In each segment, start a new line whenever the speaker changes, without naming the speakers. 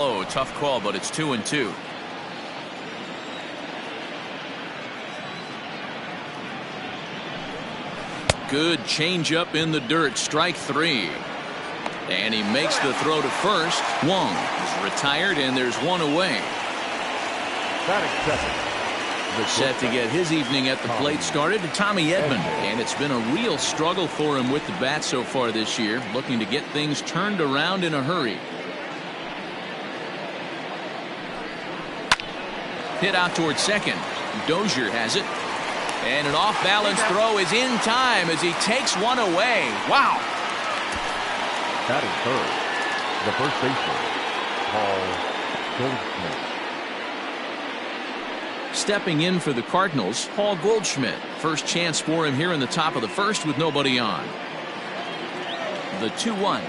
Oh, tough call, but it's 2-2. Good changeup in the dirt. Strike 3. And he makes the throw to first. Wong is retired, and there's one away. Set to get his evening at the plate started, Tommy Edman. And it's been a real struggle for him with the bat so far this year, looking to get things turned around in a hurry. Hit out towards second. Dozier has it. And an off-balance throw is in time as he takes one away. Wow.
That is third. The first baseman, Paul Goldschmidt.
Stepping in for the Cardinals, Paul Goldschmidt. First chance for him here in the top of the first with nobody on. The 2-1.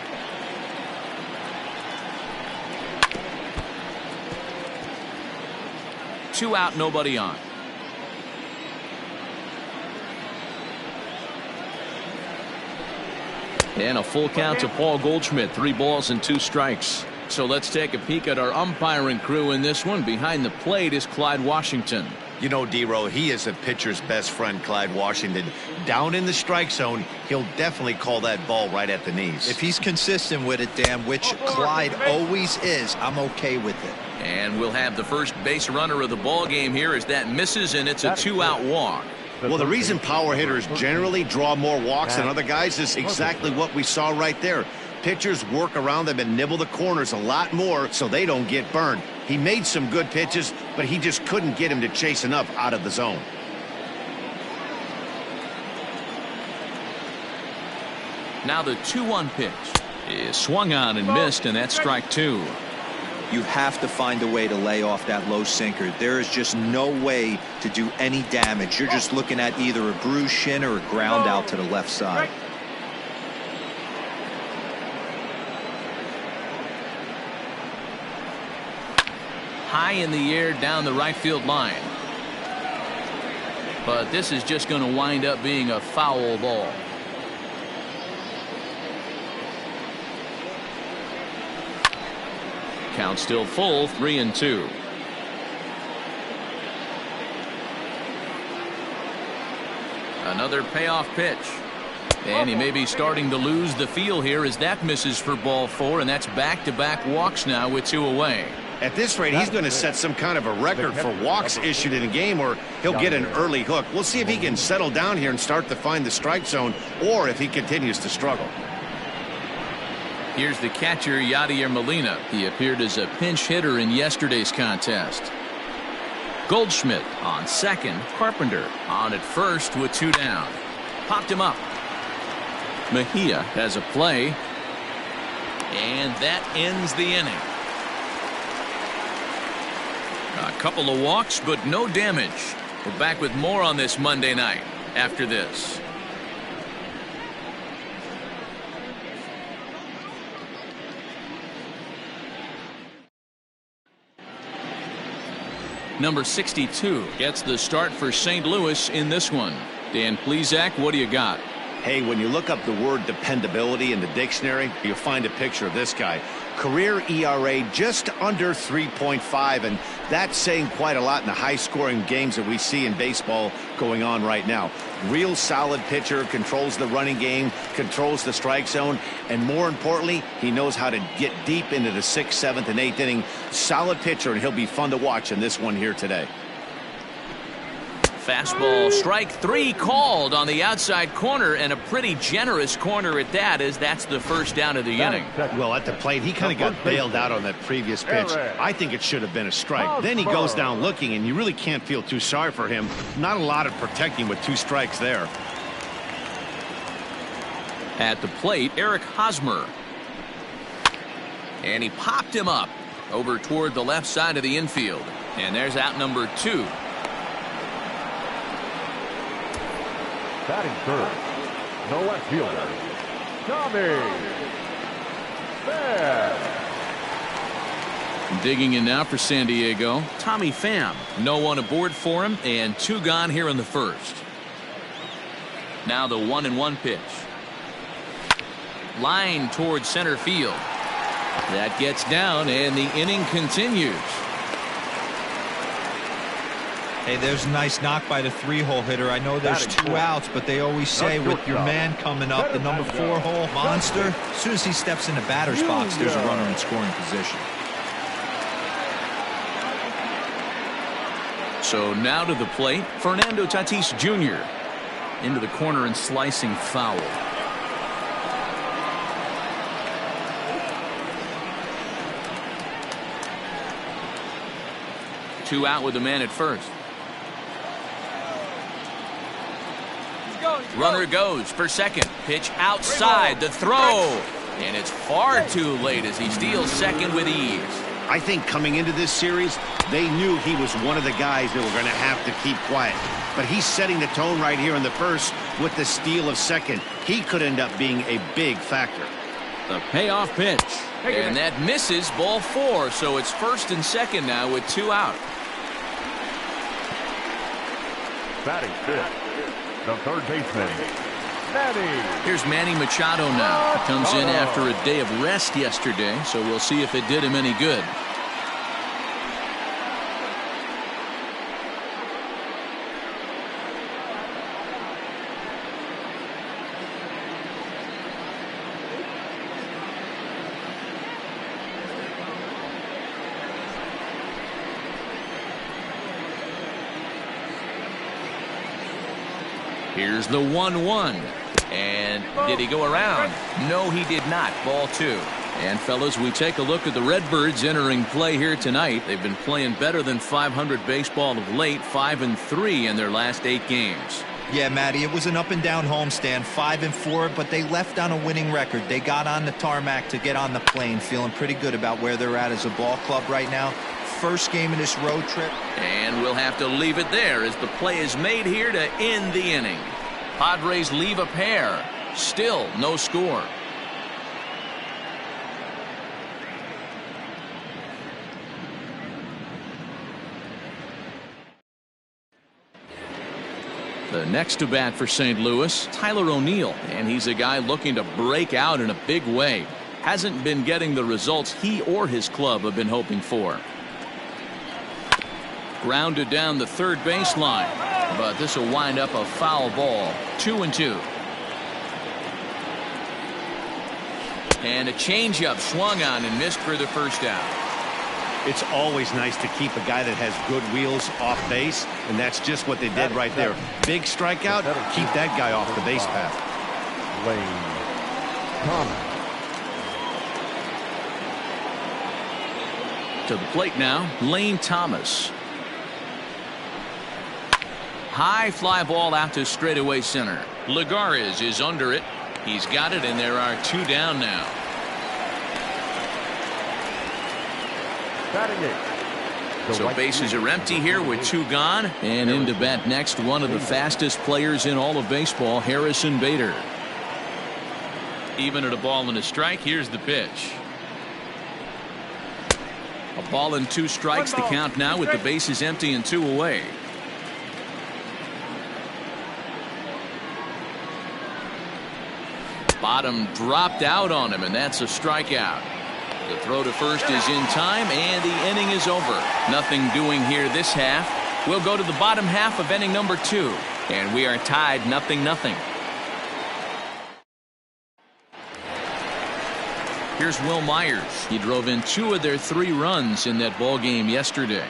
Two out, nobody on. And a full count to Paul Goldschmidt. 3 balls and 2 strikes. So let's take a peek at our umpiring crew in this one. Behind the plate is Clyde Washington.
You know, D-Row, he is a pitcher's best friend, Clyde Washington. Down in the strike zone, he'll definitely call that ball right at the knees.
If he's consistent with it, Dan, which Clyde always is, I'm okay with it.
And we'll have the first base runner of the ball game here as that misses, and it's a 2-out walk.
Well, the reason power hitters generally draw more walks than other guys is exactly what we saw right there. Pitchers work around them and nibble the corners a lot more so they don't get burned. He made some good pitches, but he just couldn't get him to chase enough out of the zone.
Now the 2-1 pitch is swung on and missed, and that's strike 2.
You have to find a way to lay off that low sinker. There is just no way to do any damage. You're just looking at either a bruised shin or a ground out to the left side.
High in the air down the right field line. But this is just going to wind up being a foul ball. Count still full, 3-2. Another payoff pitch. And he may be starting to lose the feel here as that misses for ball 4, and that's back-to-back walks now with 2 away.
At this rate, he's going to set some kind of a record for walks issued in a game, or he'll get an early hook. We'll see if he can settle down here and start to find the strike zone, or if he continues to struggle.
Here's the catcher, Yadier Molina. He appeared as a pinch hitter in yesterday's contest. Goldschmidt on second. Carpenter on at first with 2 down. Popped him up. Mejia has a play. And that ends the inning. A couple of walks, but no damage. We're back with more on this Monday night after this. Number 62 gets the start for St. Louis in this one. Dan Plesac, what do you got?
Hey, when you look up the word dependability in the dictionary, you'll find a picture of this guy. Career ERA just under 3.5, and that's saying quite a lot in the high-scoring games that we see in baseball going on right now. Real solid pitcher, controls the running game, controls the strike zone, and more importantly, he knows how to get deep into the 6th, 7th, and 8th inning. Solid pitcher, and he'll be fun to watch in this one here today.
Fastball strike 3 called on the outside corner, and a pretty generous corner at that, as that's the first down of the inning.
Well, at the plate, he kind of got bailed out on that previous pitch. I think it should have been a strike. Then he goes down looking, and you really can't feel too sorry for him. Not a lot of protecting with 2 strikes there.
At the plate, Eric Hosmer. And he popped him up over toward the left side of the infield. And there's out number 2.
Batting third, the left fielder, Tommy Pham.
Digging in now for San Diego, Tommy Pham. No one aboard for him, and 2 gone here in the first. Now the 1-1 pitch. Line towards center field. That gets down, and the inning continues.
Hey, there's a nice knock by the 3-hole hitter. I know there's 2 outs, but they always say with your man coming up, the number 4-hole monster, as soon as he steps in the batter's box, there's a runner in scoring position.
So now to the plate, Fernando Tatis Jr. into the corner and slicing foul. Two out with the man at first. Runner goes for second. Pitch outside. The throw. And it's far too late as he steals second with ease.
I think coming into this series, they knew he was one of the guys that were going to have to keep quiet. But he's setting the tone right here in the first with the steal of second. He could end up being a big factor.
The payoff pitch. And that misses, ball 4. So it's first and second now with 2 out.
Batting fifth, the third baseman, Manny.
Here's Manny Machado now. He comes in after a day of rest yesterday, so we'll see if it did him any good. Here's the 1-1. And did he go around? No, he did not. Ball 2. And fellas, we take a look at the Redbirds entering play here tonight. They've been playing better than .500 baseball of late, 5-3 in their last 8 games.
Yeah, Matty, it was an up-and-down homestand, 5-4, but they left on a winning record. They got on the tarmac to get on the plane, feeling pretty good about where they're at as a ball club right now. First game of this road trip.
And we'll have to leave it there as the play is made here to end the inning. Padres leave a pair. Still no score. The next to bat for St. Louis, Tyler O'Neill, and he's a guy looking to break out in a big way. Hasn't been getting the results he or his club have been hoping for. Grounded down the third baseline, but this will wind up a foul ball. 2-2. And a changeup swung on and missed for the first out.
It's always nice to keep a guy that has good wheels off base, and that's just what they did right there. Big strikeout, keep that guy off the base path.
Lane Thomas.
To the plate now, Lane Thomas. High fly ball out to straightaway center. Lagares is under it. He's got it, and there are 2 down now. So bases are empty here with 2 gone. And in to bat next, one of the fastest players in all of baseball, Harrison Bader. Even at a ball and a strike, here's the pitch. A ball and 2 strikes, the count now with the bases empty and 2 away. Bottom dropped out on him, and that's a strikeout. The throw to first is in time, and the inning is over. Nothing doing here this half. We'll go to the bottom half of inning number 2, and we are tied 0-0. Here's Will Myers. He drove in 2 of their 3 runs in that ball game yesterday.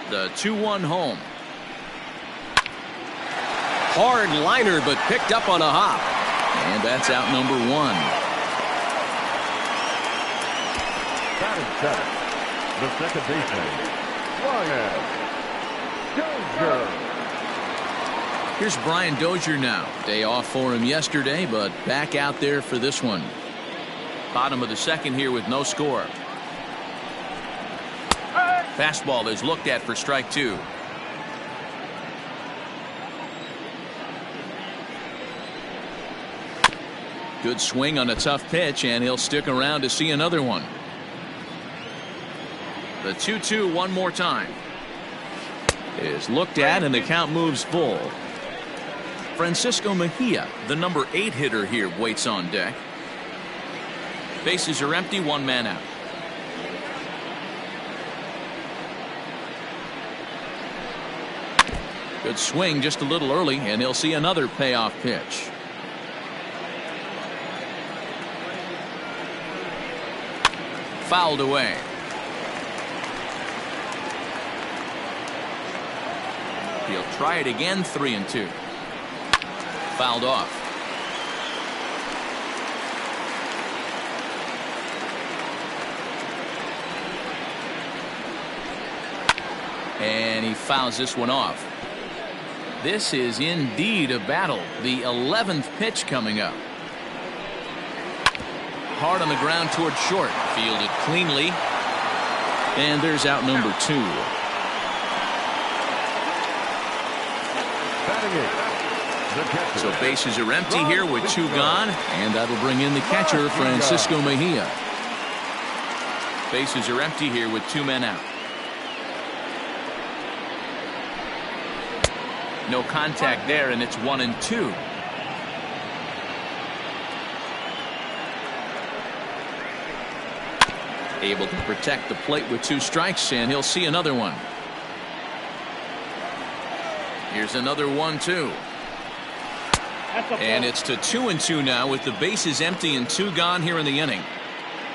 The 2-1 home. Hard liner, but picked up on a hop. And that's out number 1.
Batting seventh, the second baseman, Brian Dozier.
Here's Brian Dozier now. Day off for him yesterday, but back out there for this one. Bottom of the second here with no score. Fastball is looked at for strike 2. Good swing on a tough pitch, and he'll stick around to see another one. The 2-2 one more time. Is looked at, and the count moves full. Francisco Mejia, the number 8 hitter here, waits on deck. Bases are empty, one man out. Good swing just a little early, and he'll see another payoff pitch. Fouled away. He'll try it again, 3-2. Fouled off. And he fouls this one off. This is indeed a battle. The 11th pitch coming up. Hard on the ground toward short. Fielded cleanly. And there's out number 2. So bases are empty here with 2 gone. And that'll bring in the catcher, Francisco Mejia. Bases are empty here with 2 men out. No contact there, and it's 1-2. Able to protect the plate with 2 strikes, and he'll see another one. Here's another 1-2. And it's to 2-2 now with the bases empty and 2 gone here in the inning.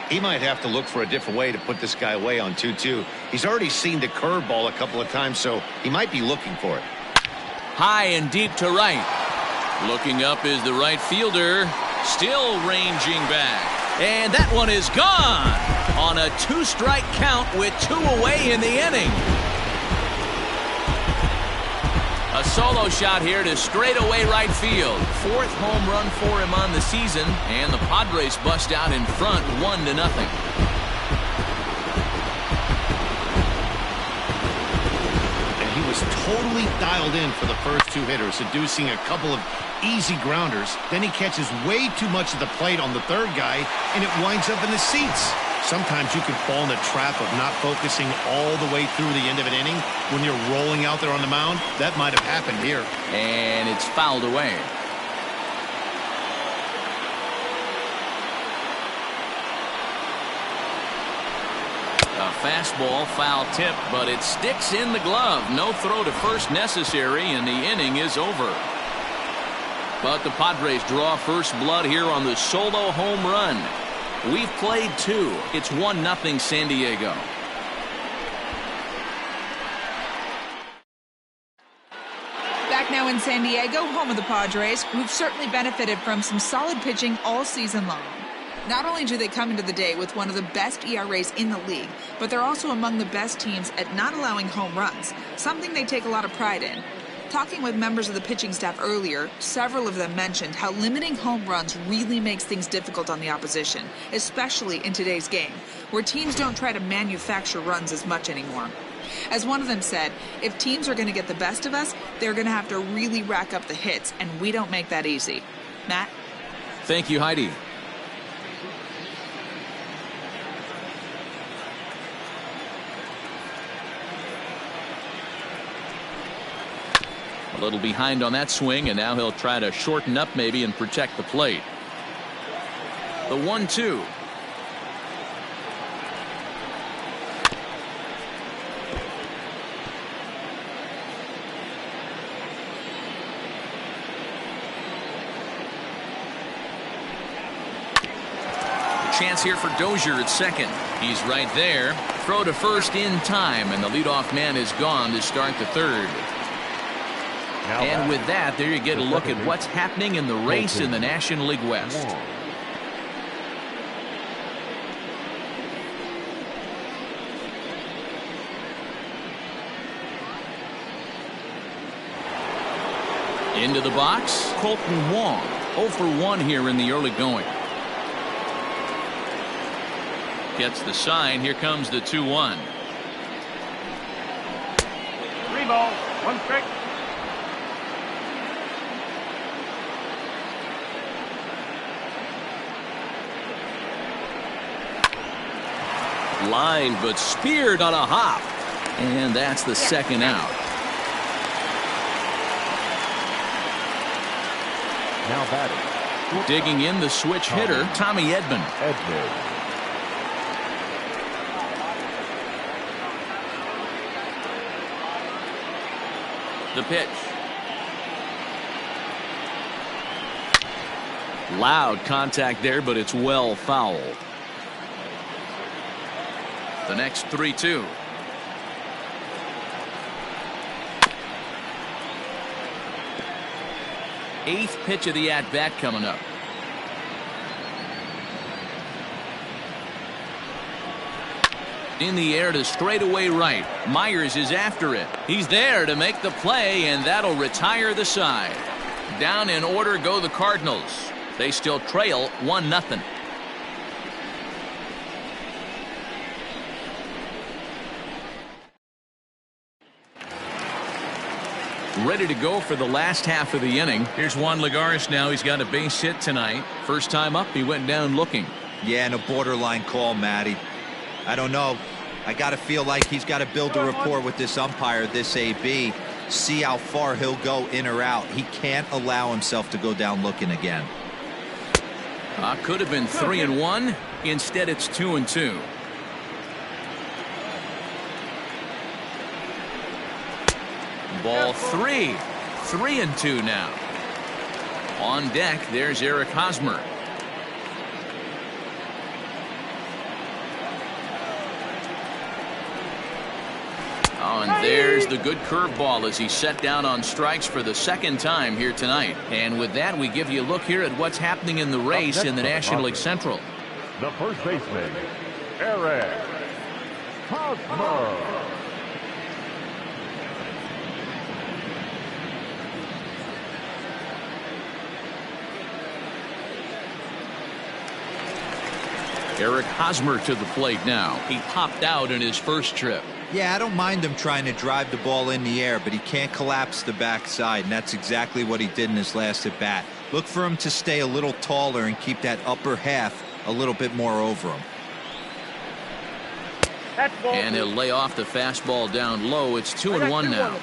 He might have to look for a different way to put this guy away on 2-2. He's already seen the curveball a couple of times, so he might be looking for it.
High and deep to right. Looking up is the right fielder. Still ranging back. And that one is gone on a 2-strike count with 2 away in the inning. A solo shot here to straightaway right field. 4th home run for him on the season, and the Padres bust out in front 1-0.
And he was totally dialed in for the first 2 hitters, seducing a couple of easy grounders. Then he catches way too much of the plate on the 3rd guy, and it winds up in the seats. Sometimes you can fall in the trap of not focusing all the way through the end of an inning when you're rolling out there on the mound. That might have happened here.
And it's fouled away. A fastball, foul tip, but it sticks in the glove. No throw to first necessary, and the inning is over. But the Padres draw first blood here on the solo home run. We've played 2. It's 1-0 San Diego.
Back now in San Diego, home of the Padres, who've certainly benefited from some solid pitching all season long. Not only do they come into the day with one of the best ERAs in the league, but they're also among the best teams at not allowing home runs, something they take a lot of pride in. Talking with members of the pitching staff earlier, several of them mentioned how limiting home runs really makes things difficult on the opposition, especially in today's game, where teams don't try to manufacture runs as much anymore. As one of them said, if teams are going to get the best of us, they're going to have to really rack up the hits, and we don't make that easy. Matt?
Thank you, Heidi. A little behind on that swing, and now he'll try to shorten up maybe and protect the plate. The 1-2. Chance here for Dozier at second. He's right there. Throw to first in time, and the leadoff man is gone to start the 3rd. And with that, there you get a look at what's happening in the race in the National League West. Into the box, Colton Wong. 0 for 1 here in the early going. Gets the sign. Here comes the 2-1.
3 balls, 1 strike.
Lined but speared on a hop. And that's the second out.
Now batting.
Digging in the switch hitter, Tommy Edman. The pitch. Loud contact there, but it's well fouled. The next 3-2. Eighth pitch of the at-bat coming up. In the air to straightaway right. Myers is after it. He's there to make the play, and that'll retire the side. Down in order go the Cardinals. They still trail 1-0. Ready to go for the last half of the inning. Here's Juan Lagares now. He's got a base hit tonight. First time up, he went down looking.
Yeah, and a borderline call, Matty. I don't know. I got to feel like he's got to build a rapport with this umpire, this AB. See how far he'll go in or out. He can't allow himself to go down looking again.
Could have been 3-1. Instead, it's 2-2. Ball 3. 3-2 now. On deck, there's Eric Hosmer. Oh, and there's the good curveball as he set down on strikes for the second time here tonight. And with that, we give you a look here at what's happening in the race in the National League Central.
The first baseman, Eric Hosmer.
Eric Hosmer to the plate now. He popped out in his first trip.
Yeah, I don't mind him trying to drive the ball in the air, but he can't collapse the backside, and that's exactly what he did in his last at bat. Look for him to stay a little taller and keep that upper half a little bit more over him.
And he'll lay off the fastball down low. It's 2-1 now.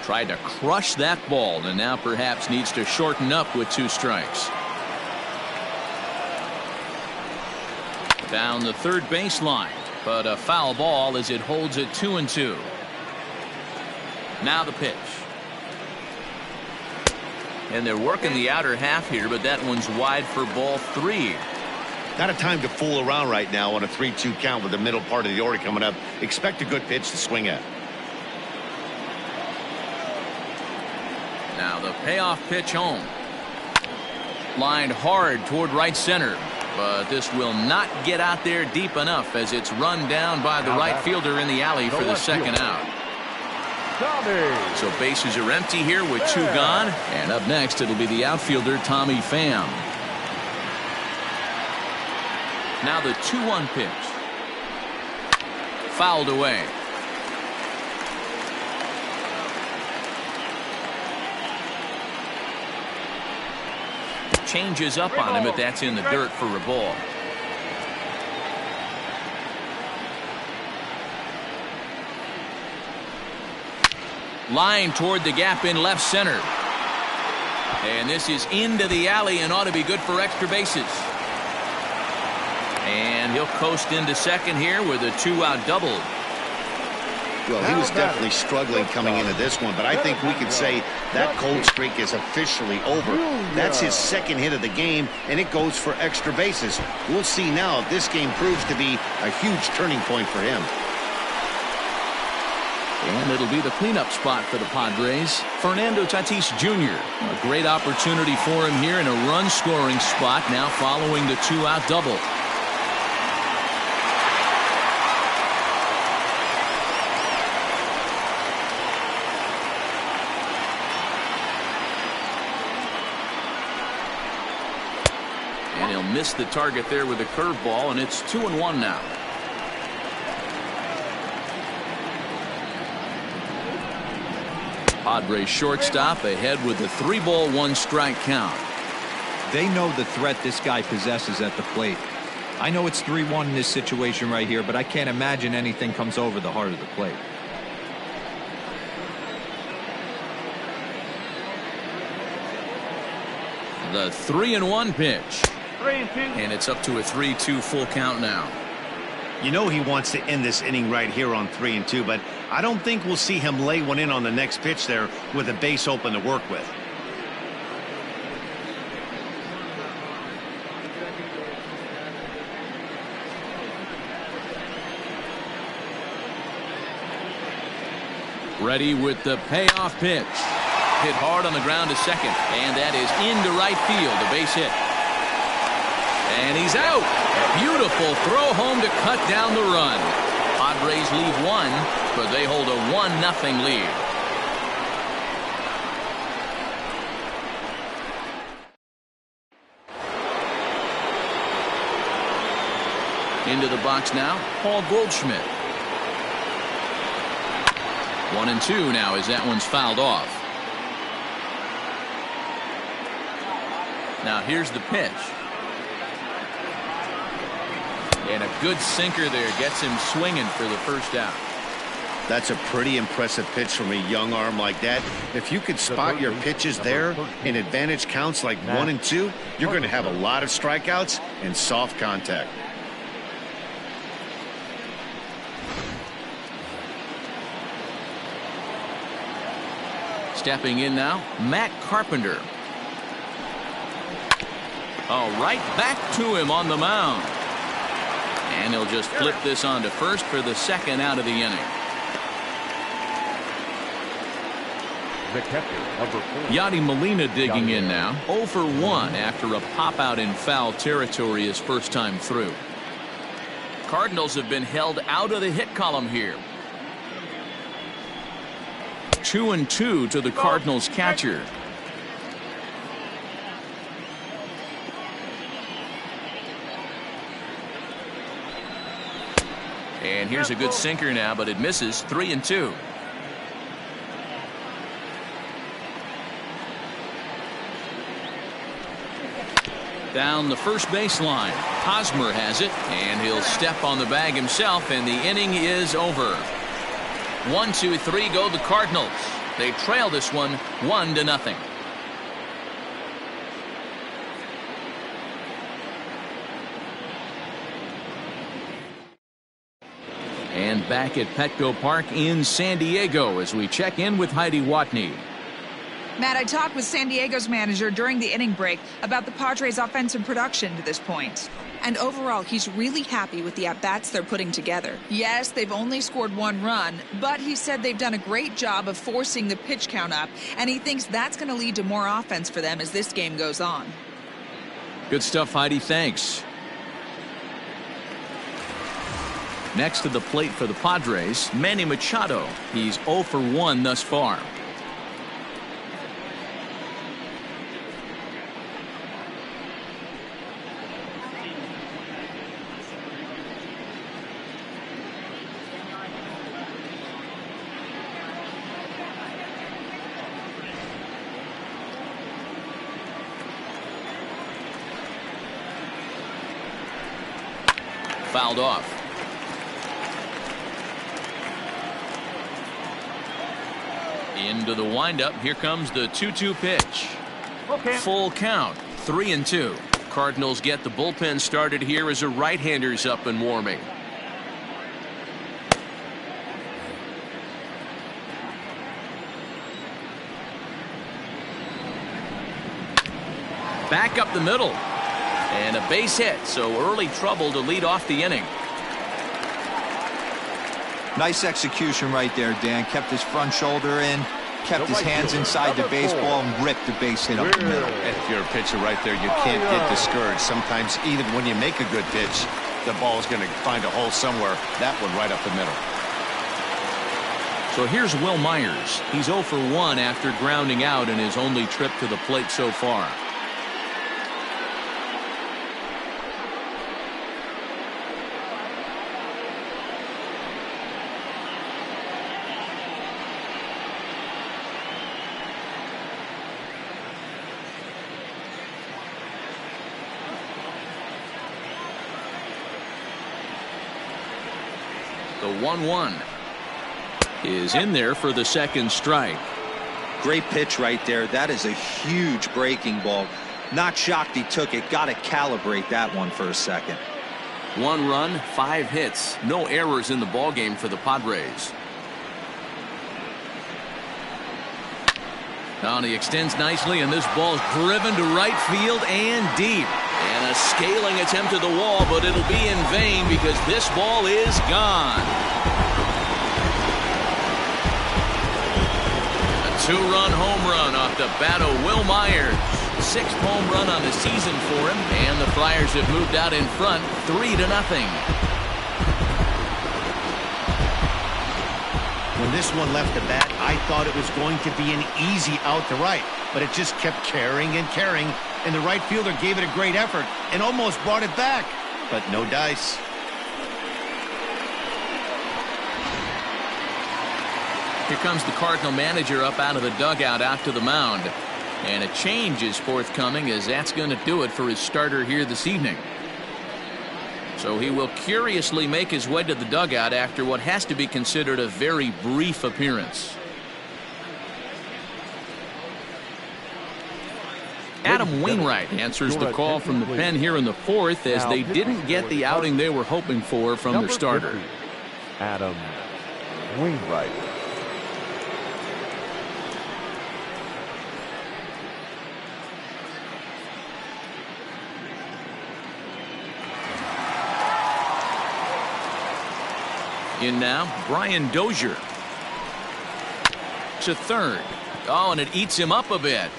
Tried to crush that ball, and now perhaps needs to shorten up with 2 strikes. Down the third baseline, but a foul ball as it holds it 2-2. Now the pitch. And they're working the outer half here, but that one's wide for ball 3.
Not a time to fool around right now on a 3-2 count with the middle part of the order coming up. Expect a good pitch to swing at.
Now the payoff pitch home. Lined hard toward right center. But this will not get out there deep enough as it's run down by the right fielder in the alley for the second out. So bases are empty here with 2 gone. And up next, it'll be the outfielder, Tommy Pham. Now the 2-1 pitch. Fouled away. Changes up on him, but that's in the dirt for a ball. Line toward the gap in left center. And this is into the alley and ought to be good for extra bases. And he'll coast into second here with a 2-out double.
Well, he was definitely struggling coming into this one, but I think we could say that cold streak is officially over. That's his second hit of the game, and it goes for extra bases. We'll see now if this game proves to be a huge turning point for him.
And it'll be the cleanup spot for the Padres. Fernando Tatis Jr. A great opportunity for him here in a run-scoring spot now following the 2-out double. And he'll miss the target there with a curveball, and it's 2-1 now. Padres shortstop ahead with a 3-ball 1-strike count.
They know the threat this guy possesses at the plate. I know it's 3-1 in this situation right here, but I can't imagine anything comes over the heart of the plate.
The 3-1 pitch.
3-2.
And it's up to a 3-2 full count now.
You know he wants to end this inning right here on 3-2, but I don't think we'll see him lay one in on the next pitch there with a base open to work with.
Ready with the payoff pitch. Hit hard on the ground to second, and that is into right field, a base hit. And he's out. Beautiful throw home to cut down the run. Padres leave one, but they hold a 1-0 lead. Into the box now, Paul Goldschmidt. 1-2 now as that one's fouled off. Now here's the pitch. And a good sinker there gets him swinging for the first out.
That's a pretty impressive pitch from a young arm like that. If you could spot your pitches there in advantage counts like 1 and 2, you're going to have a lot of strikeouts and soft contact.
Stepping in now, Matt Carpenter. Oh, right back to him on the mound. And he'll just flip this on to first for the second out of the inning.
The catcher, number 4.
Yadi Molina digging in now. 0 for 1 after a pop out in foul territory his first time through. Cardinals have been held out of the hit column here. 2-2 to the Cardinals catcher. And here's a good sinker now, but it misses. 3-2. Down the first baseline. Hosmer has it, and he'll step on the bag himself, and the inning is over. 1, 2, 3 go the Cardinals. They trail this one 1-0. And back at Petco Park in San Diego as we check in with Heidi Watney.
Matt, I talked with San Diego's manager during the inning break about the Padres' offensive production to this point. And overall, he's really happy with the at-bats they're putting together. Yes, they've only scored 1 run, but he said they've done a great job of forcing the pitch count up, and he thinks that's going to lead to more offense for them as this game goes on.
Good stuff, Heidi. Thanks. Next to the plate for the Padres, Manny Machado. He's 0 for 1 thus far. Fouled off. Into the windup. Here comes the 2-2 pitch.
Okay.
Full count. 3-2. Cardinals get the bullpen started here as a right-hander's up and warming. Back up the middle. And a base hit, so early trouble to lead off the inning.
Nice execution right there, Dan. Kept his front shoulder in, kept his hands inside the baseball, and ripped the base hit up the middle.
If you're a pitcher right there, you can't get discouraged. Sometimes even when you make a good pitch, the ball is going to find a hole somewhere. That one right up the middle.
So here's Will Myers. He's 0 for 1 after grounding out in his only trip to the plate so far. 1-1 is in there for the second strike.
Great pitch right there. That is a huge breaking ball. Not shocked he took it. Got to calibrate that one for a second.
1 run, 5 hits, no errors in the ballgame for the Padres. Now he extends nicely, and this ball's driven to right field and deep. And a scaling attempt at the wall, but it'll be in vain because this ball is gone. A 2-run home run off the bat of Will Myers. 6th home run on the season for him, and the Flyers have moved out in front 3-0.
When this one left the bat, I thought it was going to be an easy out to right, but it just kept carrying and carrying, and the right fielder gave it a great effort and almost brought it back, but no dice.
Here comes the Cardinal manager up out of the dugout out to the mound. And a change is forthcoming, as that's going to do it for his starter here this evening. So he will curiously make his way to the dugout after what has to be considered a very brief appearance. Adam Wainwright answers the call from the pen here in the 4th, as they didn't get the outing they were hoping for from their starter.
Adam Wainwright.
In now, Brian Dozier. To third. Oh, and it eats him up a bit.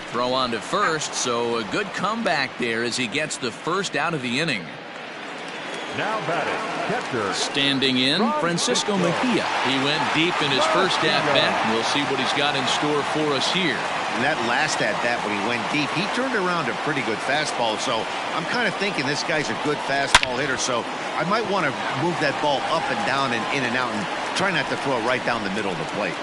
Throw on to first, so a good comeback there as he gets the first out of the inning.
Now batting, catcher.
Standing in, Francisco Mejia. He went deep in his first at-bat. We'll see what he's got in store for us here.
And that last at-bat when he went deep, he turned around a pretty good fastball, so I'm kind of thinking this guy's a good fastball hitter, so I might want to move that ball up and down and in and out and try not to throw it right down the middle of the plate.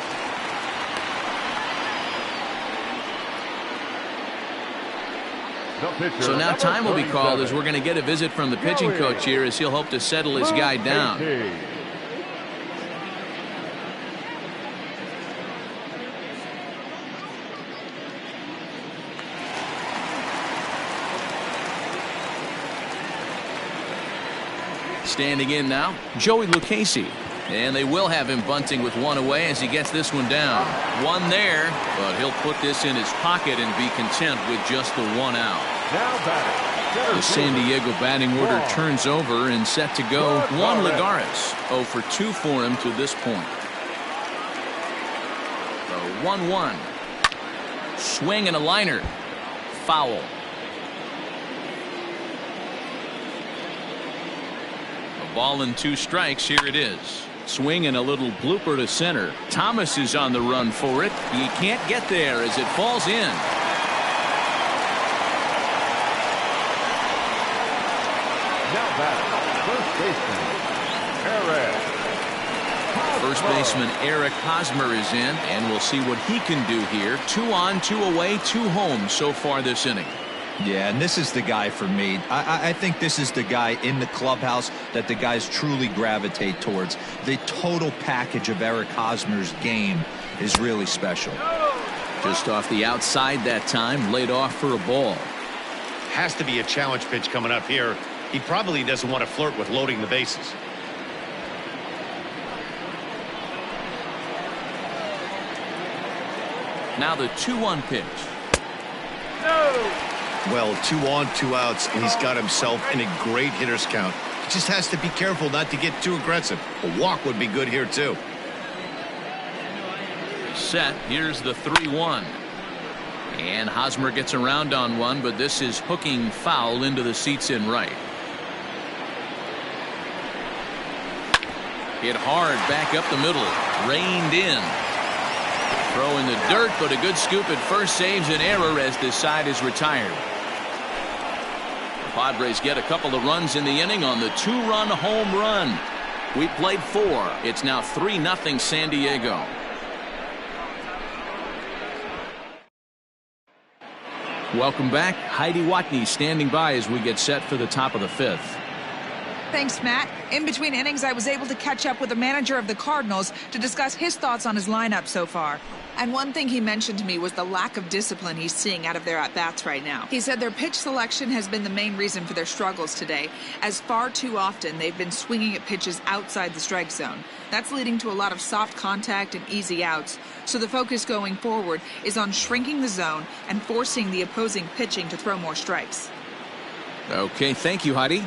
So now time will be called as we're going to get a visit from the pitching coach here, as he'll hope to settle his guy down. Standing in now, Joey Lucchesi. And they will have him bunting with 1 away as he gets this one down. 1 there, but he'll put this in his pocket and be content with just the 1 out.
Now batting.
The San Diego batting order turns over and set to go. Juan Lagares, 0 for 2 for him to this point. The 1-1. Swing and a liner. Foul. A ball and 2 strikes. Here it is. Swing and a little blooper to center. Thomas is on the run for it. He can't get there as it falls in.
Now batting, first baseman, Eric.
First baseman Eric Hosmer is in, and we'll see what he can do here. 2 on, 2 away, 2 home so far this inning.
Yeah, and this is the guy for me. I think this is the guy in the clubhouse that the guys truly gravitate towards. The total package of Eric Hosmer's game is really special.
Just off the outside that time, laid off for a ball.
Has to be a challenge pitch coming up here. He probably doesn't want to flirt with loading the bases.
Now the 2-1 pitch.
Well, 2 on, 2 outs, and he's got himself in a great hitter's count. He just has to be careful not to get too aggressive. A walk would be good here, too.
Set. Here's the 3-1. And Hosmer gets around on one, but this is hooking foul into the seats in right. Hit hard back up the middle. Reined in. Throw in the dirt, but a good scoop at first saves an error as this side is retired. The Padres get a couple of runs in the inning on the 2-run home run. We played 4. It's now 3-0 San Diego. Welcome back. Heidi Watney standing by as we get set for the top of the 5th.
Thanks, Matt. In between innings, I was able to catch up with the manager of the Cardinals to discuss his thoughts on his lineup so far. And one thing he mentioned to me was the lack of discipline he's seeing out of their at-bats right now. He said their pitch selection has been the main reason for their struggles today, as far too often they've been swinging at pitches outside the strike zone. That's leading to a lot of soft contact and easy outs. So the focus going forward is on shrinking the zone and forcing the opposing pitching to throw more strikes.
Okay, thank you, Heidi.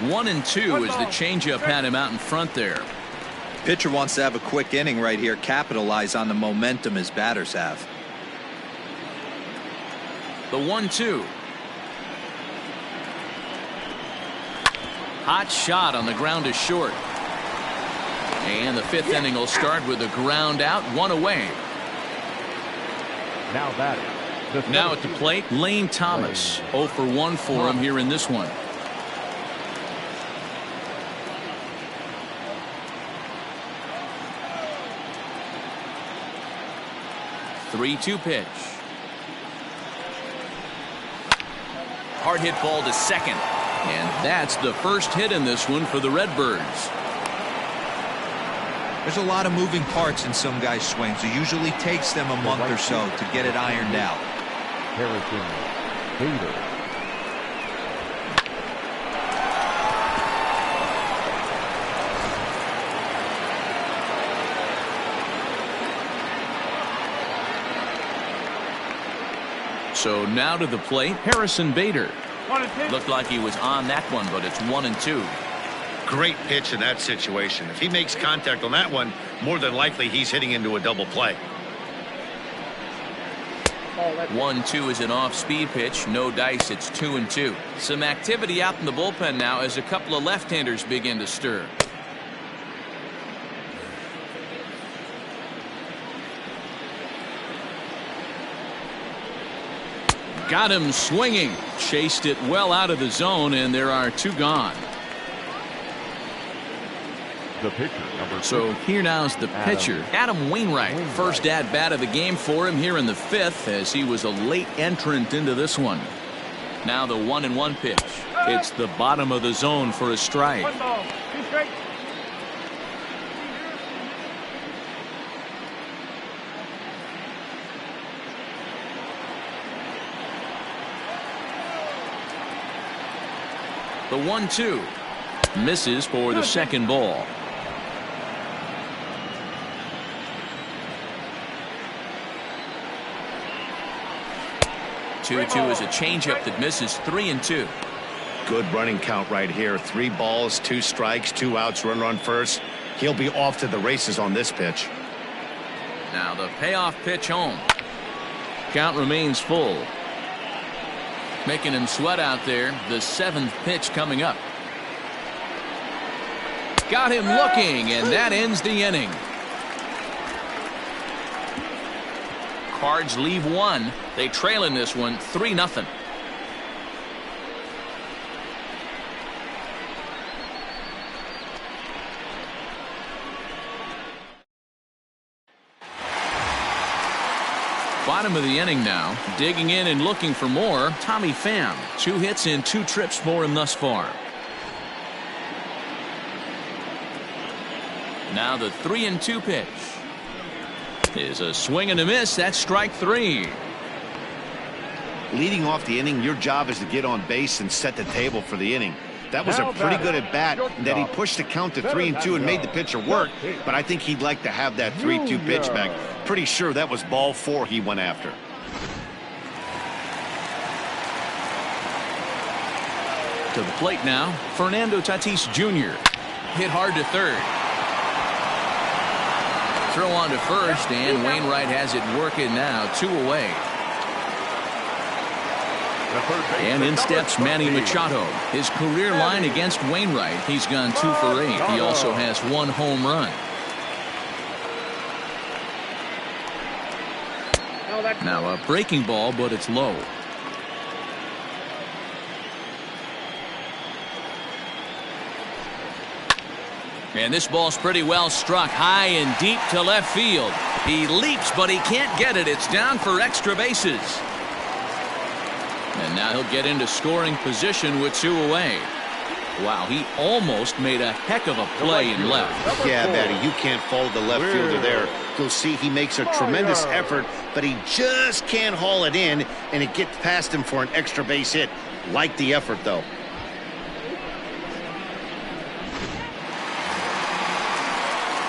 One and two as the changeup had him out in front there.
Pitcher wants to have a quick inning right here, capitalize on the momentum his batters have.
The 1-2. Hot shot on the ground is short. And the fifth inning will start with a ground out, one away.
Now batting.
Now at the plate, Lane Thomas. 0 for 1 for him here in this one. 3-2 pitch. Hard hit ball to second. And that's the first hit in this one for the Redbirds.
There's a lot of moving parts in some guys' swings. It usually takes them a month or so to get it ironed out.
Harrison.
So now to the plate, Harrison Bader. Looked like he was on that one, but it's 1-2.
Great pitch in that situation. If he makes contact on that one, more than likely he's hitting into a double play.
1-2 is an off-speed pitch. No dice. It's 2-2. Some activity out in the bullpen now as a couple of left-handers begin to stir. Got him swinging. Chased it well out of the zone, and there are two gone.
The pitcher, number
so here now's the pitcher, Adam Wainwright. First at bat of the game for him here in the fifth, as he was a late entrant into this one. Now the 1-1 pitch. It's the bottom of the zone for a strike. The 1-2 misses for the second ball. The 2-2 is a changeup that misses. 3-2.
Good running count right here. 3 balls, 2 strikes, 2 outs, runner on first. He'll be off to the races on this pitch.
Now the payoff pitch home. Count remains full. Making him sweat out there. The 7th pitch coming up. Got him looking, and that ends the inning. Cards leave one. They trail in this one 3-0. Bottom of the inning now. Digging in and looking for more. Tommy Pham. 2 hits and 2 trips for him thus far. Now the 3-2 pitch is a swing and a miss. That's strike 3.
Leading off the inning, your job is to get on base and set the table for the inning. That was a pretty good at bat, and that he pushed the count to 3-2 and made the pitcher work, but I think he'd like to have that 3-2 pitch back. Pretty sure that was ball 4 he went after.
To the plate now, Fernando Tatis Jr. Hit hard to third. Throw on to first, and Wainwright has it working now. 2 away. And in steps Manny Machado. His career line against Wainwright, he's gone 2 for 8. He also has 1 home run. Now a breaking ball, but it's low. And this ball's pretty well struck high and deep to left field. He leaps, but he can't get it. It's down for extra bases. And now he'll get into scoring position with 2 away. Wow, he almost made a heck of a play in left.
Yeah, Matty, you can't fault the left fielder there. You'll see he makes a tremendous effort, but he just can't haul it in, and it gets past him for an extra base hit. Like the effort, though.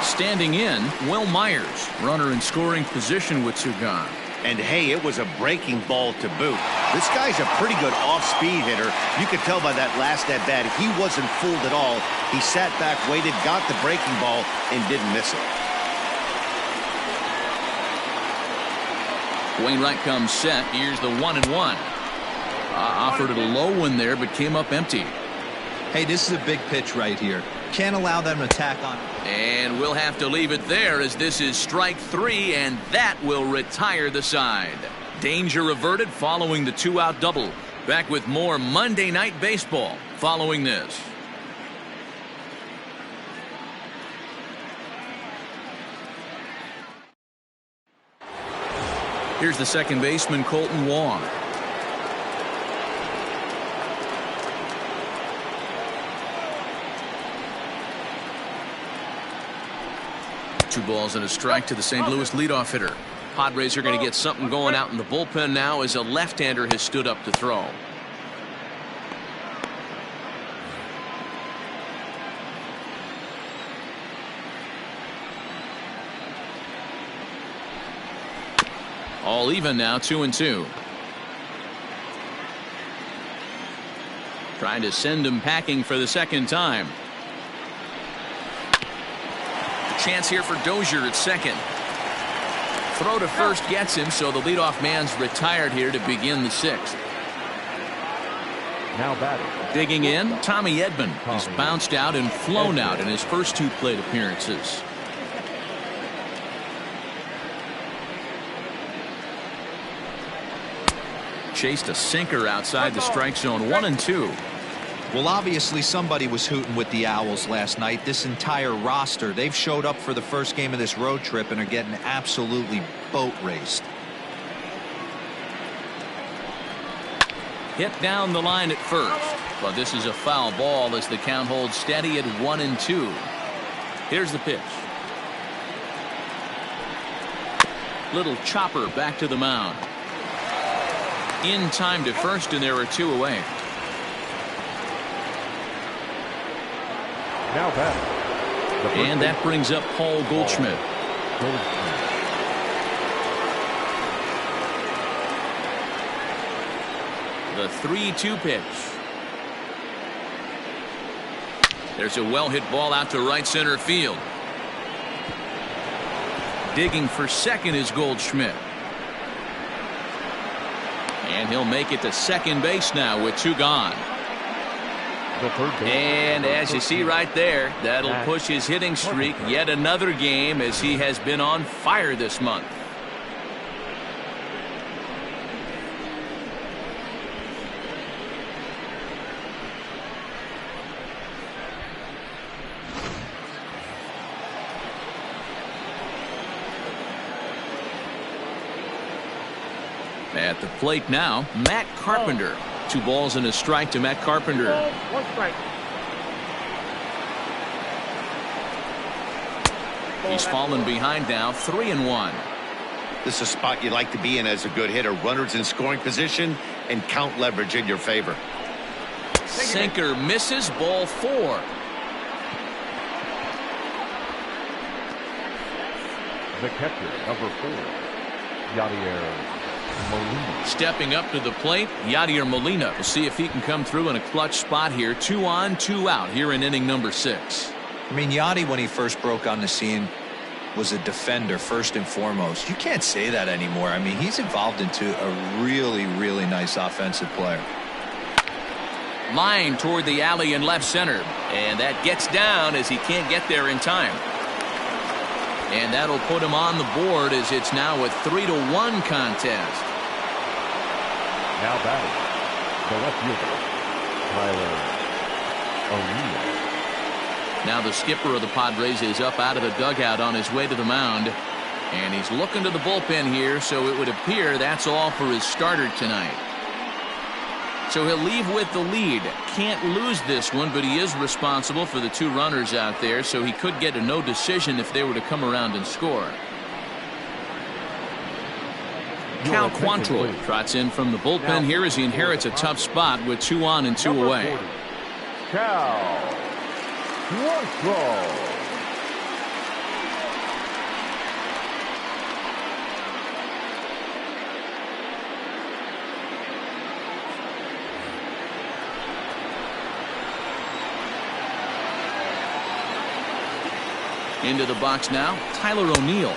Standing in, Will Myers, runner in scoring position with 2 gone.
And hey, it was a breaking ball to boot. This guy's a pretty good off-speed hitter. You could tell by that last at-bat he wasn't fooled at all. He sat back, waited, got the breaking ball, and didn't miss it.
Wainwright comes set. Here's the 1-1. Offered it a low one there, but came up empty.
Hey, this is a big pitch right here. Can't allow them to attack on.
And we'll have to leave it there as this is strike 3, and that will retire the side. Danger averted following the 2-out double. Back with more Monday Night Baseball following this. Here's the second baseman, Colton Wong. Two balls and a strike to the St. Louis leadoff hitter. Padres are going to get something going out in the bullpen now as a left-hander has stood up to throw. All even now, 2-2. Trying to send him packing for the second time. Chance here for Dozier at second. Throw to first gets him, so the leadoff man's retired here to begin the 6th.
Now batting.
Digging in, Tommy Edman. He's bounced out and flown out in his first 2 plate appearances. Chased a sinker outside the strike zone. 1-2.
Well, obviously somebody was hooting with the Owls last night. This entire roster, they've showed up for the first game of this road trip and are getting absolutely boat raced.
Hit down the line at first, but this is a foul ball as the count holds steady at 1-2. Here's the pitch. Little chopper back to the mound. In time to first, and there are 2 away.
Now batting.
And that brings up Paul Goldschmidt. The 3-2 pitch. There's a well-hit ball out to right center field. Digging for second is Goldschmidt. And he'll make it to second base now with 2 gone. And as you see right there, that'll push his hitting streak yet another game as he has been on fire this month. At the plate now, Matt Carpenter. 2 balls and a strike to Matt Carpenter.
1 strike.
He's fallen behind now, 3-1.
This is a spot you like to be in as a good hitter. Runners in scoring position and count leverage in your favor.
Sinker misses, ball 4.
The catcher, number 4, Yadier Molina.
Stepping up to the plate, Yadier Molina. We'll see if he can come through in a clutch spot here. 2 on, 2 out here in inning number 6.
I mean, Yadi, when he first broke on the scene, was a defender first and foremost. You can't say that anymore. I mean, he's evolved into a really, really nice offensive player.
Line toward the alley in left center. And that gets down as he can't get there in time. And that'll put him on the board as it's now a 3-1 contest.
Now batting, the left fielder, Tyler O'Neill.
Now the skipper of the Padres is up out of the dugout on his way to the mound. And he's looking to the bullpen here, so it would appear that's all for his starter tonight. So he'll leave with the lead. Can't lose this one, but he is responsible for the 2 runners out there, so he could get a no decision if they were to come around and score. Cal Quantrill trots in from the bullpen here as he inherits a tough spot with 2 on and 2 away.
Cal Quantrill.
Into the box now, Tyler O'Neill.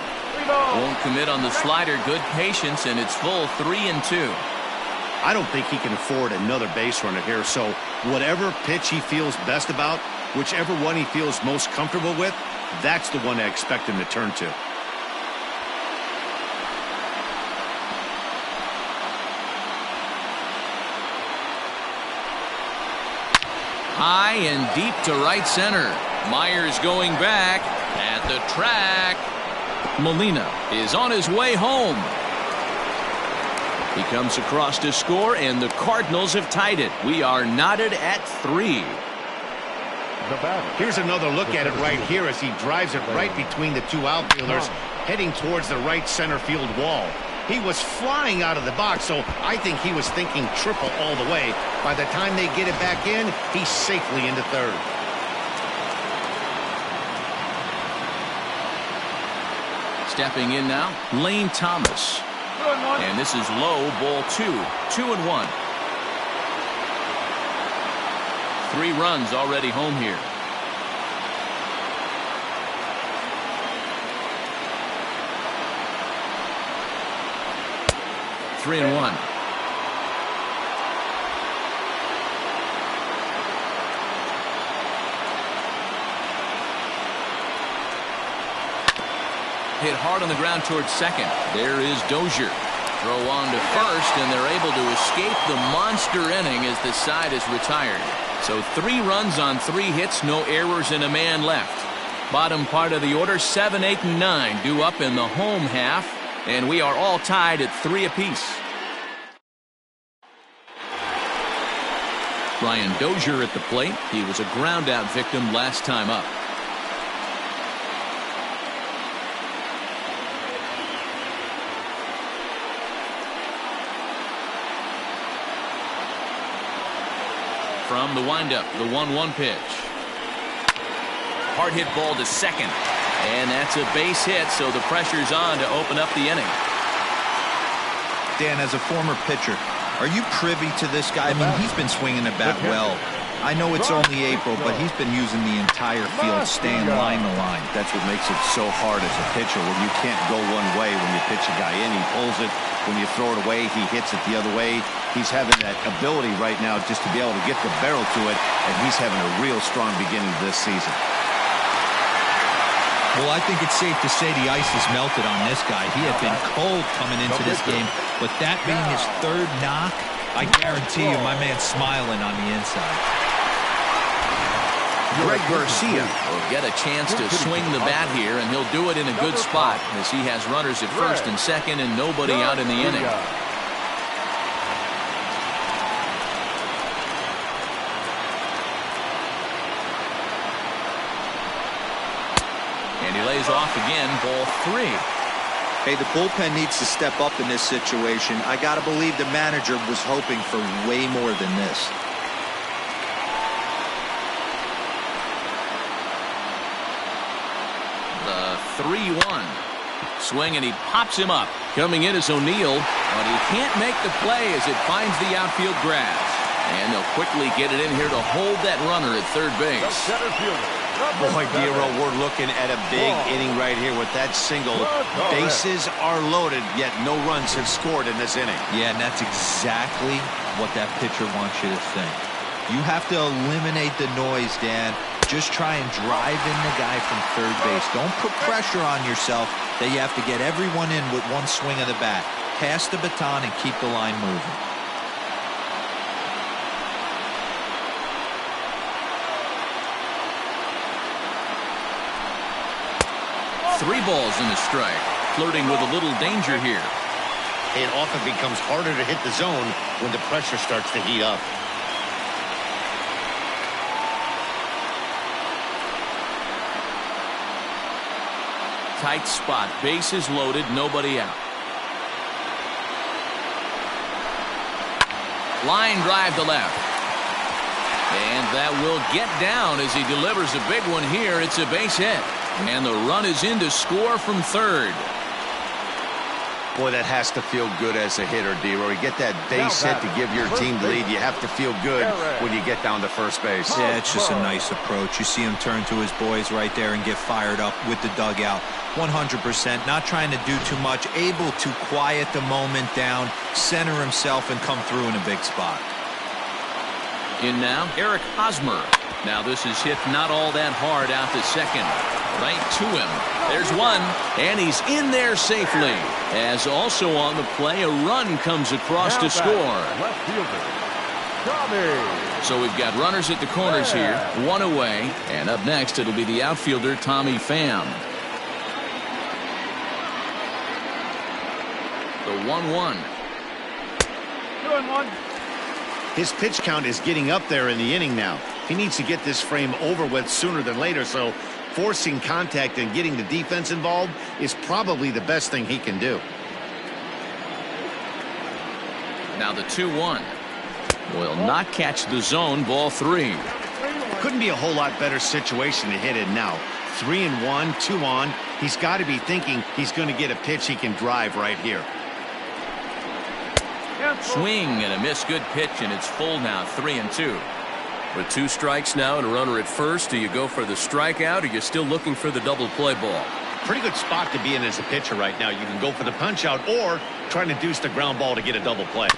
Won't commit on the slider. Good patience, and it's full 3-2.
I don't think he can afford another base runner here, so whatever pitch he feels best about, whichever one he feels most comfortable with, that's the one I expect him to turn to.
High and deep to right center. Myers going back at the track. Molina is on his way home. He comes across to score, and the Cardinals have tied it. We are knotted at 3.
Here's another look at it right here as he drives it right between the 2 outfielders, heading towards the right center field wall. He was flying out of the box, so I think he was thinking triple all the way. By the time they get it back in, he's safely into third.
Stepping in now, Lane Thomas. And this is low, ball 2. 2-1. 3 runs already home here. Three and 1. Hit hard on the ground towards second. There is Dozier. Throw on to first, and they're able to escape the monster inning as the side is retired. So 3 runs on 3 hits, no errors, and a man left. Bottom part of the order, 7, 8, and 9 due up in the home half, and we are all tied at 3 apiece. Brian Dozier at the plate. He was a ground out victim last time up. From the windup, the 1-1 pitch. Hard hit ball to second. And that's a base hit, so the pressure's on to open up the inning.
Dan, as a former pitcher, are you privy to this guy? I mean, he's been swinging the bat well. I know it's only April, but he's been using the entire field, staying line to line.
That's what makes it so hard as a pitcher when you can't go one way when you pitch a guy in. He pulls it. When you throw it away, he hits it the other way. He's having that ability right now just to be able to get the barrel to it, and he's having a real strong beginning of this season.
Well, I think it's safe to say the ice has melted on this guy. He had been cold coming into this game, but that being his 3rd knock, I guarantee you my man's smiling on the inside.
Greg Garcia will get a chance to swing the bat here, and he'll do it in a good spot as he has runners at first and second and nobody out in the inning. And he lays off again, ball 3.
Hey, the bullpen needs to step up in this situation. I got to believe the manager was hoping for way more than this.
The 3-1. Swing, and he pops him up. Coming in is O'Neill, but he can't make the play as it finds the outfield grass. And they'll quickly get it in here to hold that runner at third base.
Boy, Dero, we're looking at a big inning right here with that single. Bases are loaded, yet no runs have scored in this inning.
Yeah, and that's exactly what that pitcher wants you to think. You have to eliminate the noise, Dan. Just try and drive in the guy from third base. Don't put pressure on yourself that you have to get everyone in with one swing of the bat. Pass the baton and keep the line moving.
3 balls and a strike. Flirting with a little danger here.
It often becomes harder to hit the zone when the pressure starts to heat up.
Tight spot. Bases loaded. Nobody out. Line drive to left. And that will get down as he delivers a big one here. It's a base hit. And the run is in to score from third.
Boy, that has to feel good as a hitter, D-Roy. Get that base hit to give your team the lead. You have to feel good when you get down to first base.
Yeah, it's just a nice approach. You see him turn to his boys right there and get fired up with the dugout. 100%, not trying to do too much, able to quiet the moment down, center himself, and come through in a big spot.
In now, Eric Hosmer. Now this is hit not all that hard out to second. Right to him. There's one, and he's in there safely. As also on the play, a run comes across to score.
Left fielder, Tommy.
So we've got runners at the corners here, 1 away, and up next it'll be the outfielder Tommy Pham. The 1-1.
2-1.
His pitch count is getting up there in the inning now. He needs to get this frame over with sooner than later, so forcing contact and getting the defense involved is probably the best thing he can do.
Now the 2-1 will not catch the zone. Ball 3.
Couldn't be a whole lot better situation to hit it now. 3-1, 2 on. He's got to be thinking he's going to get a pitch he can drive right here.
Swing and a miss. Good pitch, and it's full now. 3-2. With 2 strikes now and a runner at first, do you go for the strikeout, or you're still looking for the double play ball?
Pretty good spot to be in as a pitcher right now. You can go for the punch out or trying to deuce the ground ball to get a double play.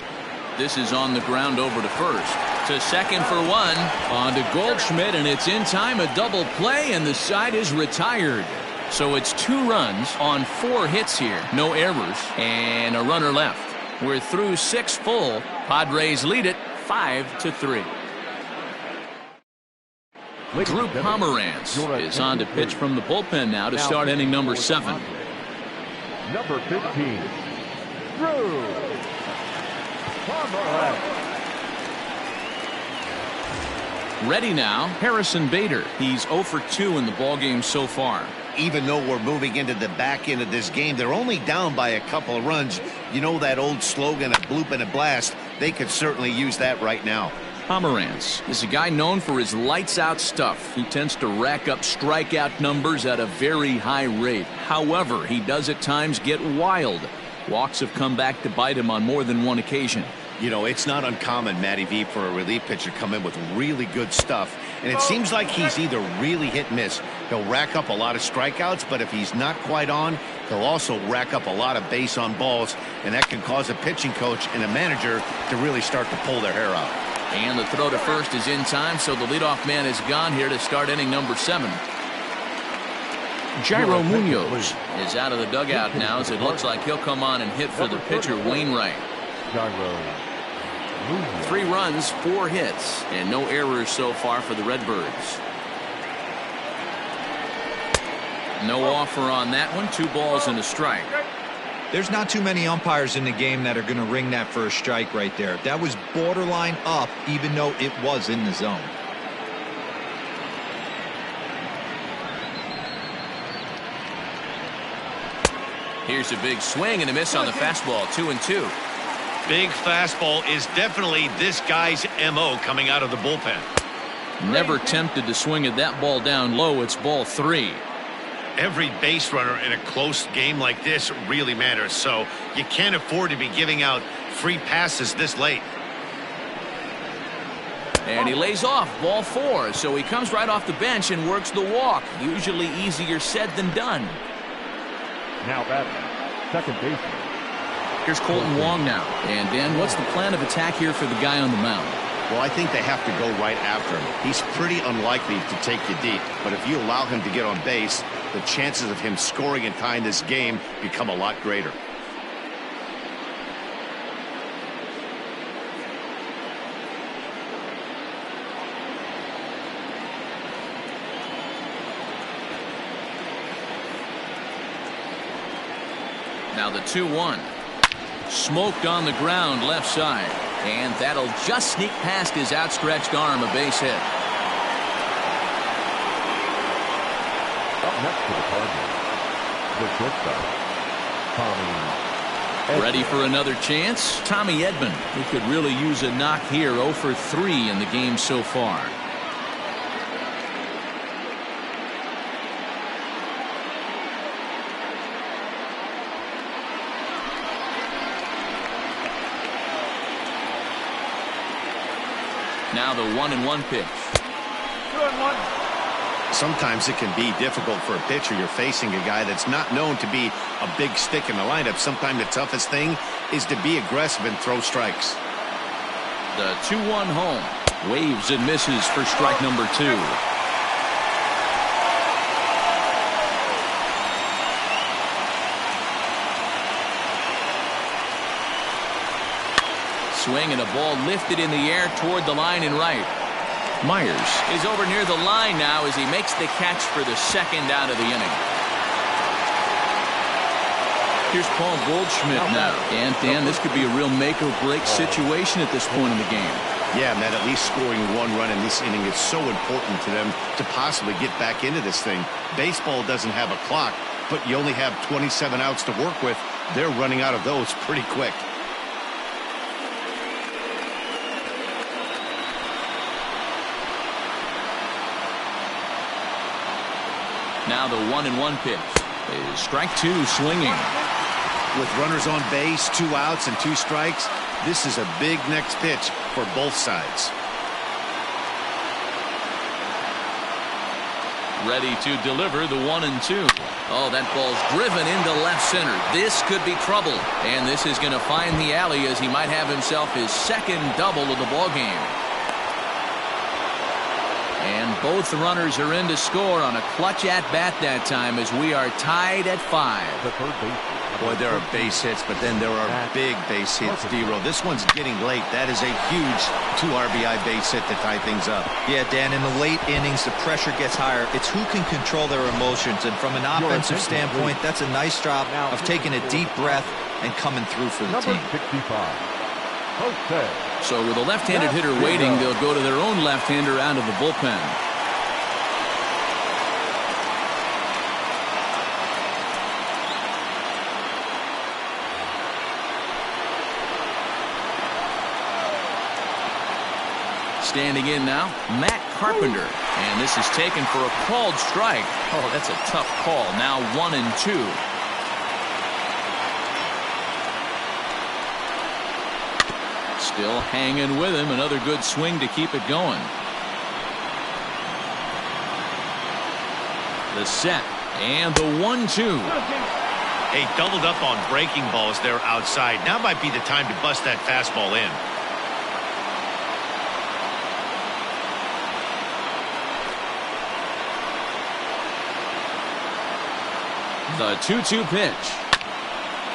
This is on the ground over to first. To second for 1. On to Goldschmidt, and it's in time. A double play, and the side is retired. So it's 2 runs on 4 hits here. No errors, and a runner left. We're through 6 full. Padres lead it 5-3. Drew Pomeranz is on to pitch from the bullpen now to start inning number 7.
Number 15, Drew Pomeranz.
Ready now, Harrison Bader. He's 0 for 2 in the ballgame so far.
Even though we're moving into the back end of this game, they're only down by a couple of runs. You know that old slogan, a bloop and a blast? They could certainly use that right now.
Pomeranz is a guy known for his lights-out stuff. He tends to rack up strikeout numbers at a very high rate. However, he does at times get wild. Walks have come back to bite him on more than one occasion.
You know, it's not uncommon, Matty V, for a relief pitcher to come in with really good stuff. And it seems like he's either really hit miss. He'll rack up a lot of strikeouts, but if he's not quite on, he'll also rack up a lot of base on balls. And that can cause a pitching coach and a manager to really start to pull their hair out.
And the throw to first is in time, so the leadoff man is gone here to start inning number 7. Jairo Munoz is out of the dugout now, as it looks like he'll come on and hit for the pitcher, Wainwright. 3 runs, 4 hits, and no errors so far for the Redbirds. No offer on that one. 2 balls and a strike.
There's not too many umpires in the game that are going to ring that for a strike right there. That was borderline up, even though it was in the zone.
Here's a big swing and a miss on the fastball. 2-2.
Big fastball is definitely this guy's MO coming out of the bullpen.
Never tempted to swing at that ball down low. It's ball 3.
Every base runner in a close game like this really matters, so you can't afford to be giving out free passes this late.
And he lays off, ball 4, so he comes right off the bench and works the walk. Usually easier said than done.
Now batting, second baseman.
Here's Colton Wong now. And Dan, what's the plan of attack here for the guy on the mound?
Well, I think they have to go right after him. He's pretty unlikely to take you deep, but if you allow him to get on base, the chances of him scoring and tying this game become a lot greater.
Now the 2-1. Smoked on the ground left side. And that'll just sneak past his outstretched arm, a base hit.
Up next to the Cardinals, the shortstop, Tommy.
Ready for another chance? Tommy Edman, who could really use a knock here. 0 for 3 in the game so far. Now the 1-1 pitch.
2-1. Sometimes it can be difficult for a pitcher. You're facing a guy that's not known to be a big stick in the lineup. Sometimes the toughest thing is to be aggressive and throw strikes.
The 2-1 home. Waves and misses for strike number 2. Swing and a ball lifted in the air toward the line and right. Myers is over near the line now as he makes the catch for the second out of the inning. Here's Paul Goldschmidt now. And Dan, this could be a real make or break situation at this point in the game.
Yeah, Matt, at least scoring 1 run in this inning is so important to them to possibly get back into this thing. Baseball doesn't have a clock, but you only have 27 outs to work with. They're running out of those pretty quick.
Now the 1-1 pitch is strike 2 swinging.
With runners on base, 2 outs and 2 strikes, this is a big next pitch for both sides.
Ready to deliver the 1-2. Oh, that ball's driven into left center. This could be trouble. And this is going to find the alley as he might have himself his second double of the ball game. And both runners are in to score on a clutch at-bat that time as we are tied at 5.
The third base.
Boy, there are base hits, but then there are big base hits, D-Row. This one's getting late. That is a huge 2 RBI base hit to tie things up.
Yeah, Dan, in the late innings, the pressure gets higher. It's who can control their emotions. And from an offensive standpoint, that's a nice job of taking a deep breath and coming through for the team.
Number 65, Ponce.
So with a left-handed hitter waiting, they'll go to their own left-hander out of the bullpen. Standing in now, Matt Carpenter. And this is taken for a called strike. Oh, that's a tough call. Now 1-2. Still hanging with him. Another good swing to keep it going. The set and the 1-2.
Hey, doubled up on breaking balls there outside. Now might be the time to bust that fastball in.
The 2-2 pitch.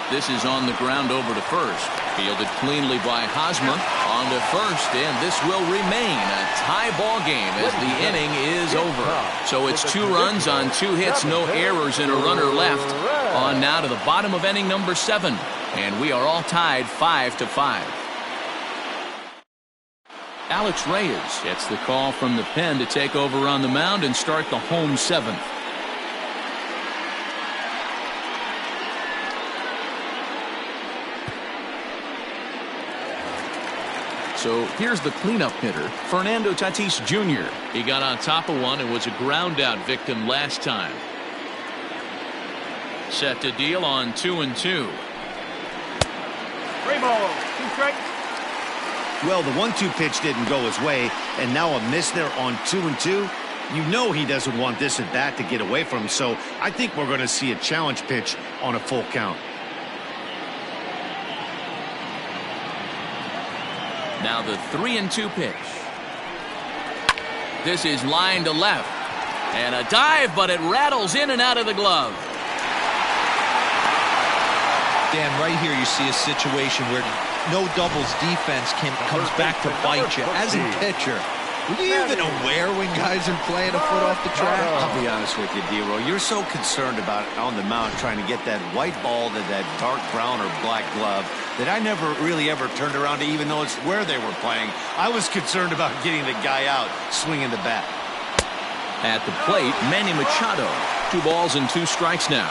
This is on the ground over to first. Fielded cleanly by Hosmer on to first, and this will remain a tie ball game as the inning is over. So it's 2 runs on 2 hits, no errors, and a runner left. On now to the bottom of inning number 7, and we are all tied 5-5. Alex Reyes gets the call from the pen to take over on the mound and start the home 7th. So here's the cleanup hitter, Fernando Tatis Jr. He got on top of one and was a ground out victim last time. Set to deal on 2-2.
Well, the 1-2 pitch didn't go his way, and now a miss there on 2-2. You know he doesn't want this at bat to get away from him, so I think we're going to see a challenge pitch on a full count.
Now the 3-2 pitch. This is line to left. And a dive, but it rattles in and out of the glove.
Dan, right here you see a situation where no doubles defense comes back to bite you. As a pitcher, Were you even aware when guys are playing a foot off the track?
I'll be honest with you, D-Roll. You're so concerned about on the mound trying to get that white ball to that dark brown or black glove that I never really ever turned around to even notice where they were playing. I was concerned about getting the guy out swinging the bat.
At the plate, Manny Machado. 2 balls and 2 strikes now.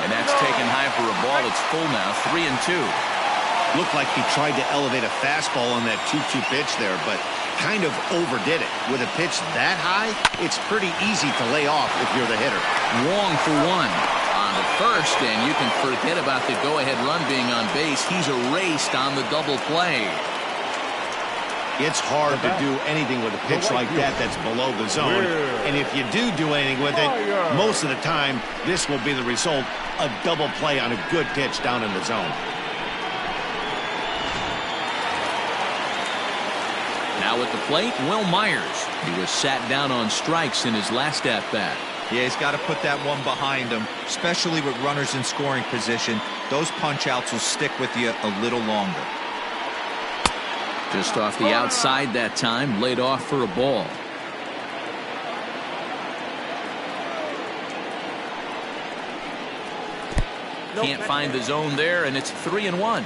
And that's taken high for a ball. It's full now, 3-2.
Looked like he tried to elevate a fastball on that 2-2 pitch there, but kind of overdid it. With a pitch that high, it's pretty easy to lay off if you're the hitter.
Wong for 1 on the first, and you can forget about the go-ahead run being on base. He's erased on the double play.
It's hard to do anything with a pitch like that that's below the zone. And if you do anything with it, most of the time, this will be the result, a double play on a good pitch down in the zone.
Now at the plate, Will Myers. He was sat down on strikes in his last at-bat.
Yeah, he's got to put that one behind him, especially with runners in scoring position. Those punch-outs will stick with you a little longer.
Just off the outside that time, laid off for a ball. Can't find the zone there, and it's 3-1.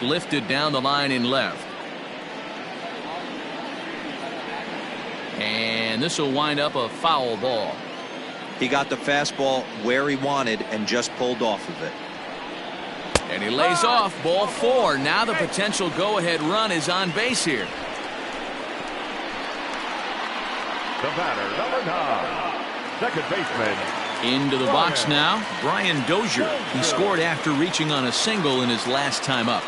Lifted down the line in left. And this will wind up a foul ball.
He got the fastball where he wanted and just pulled off of it.
And he lays off, ball 4. Now the potential go-ahead run is on base here.
The batter, number 9, second baseman.
Into the box now, Brian Dozier. He scored after reaching on a single in his last time up.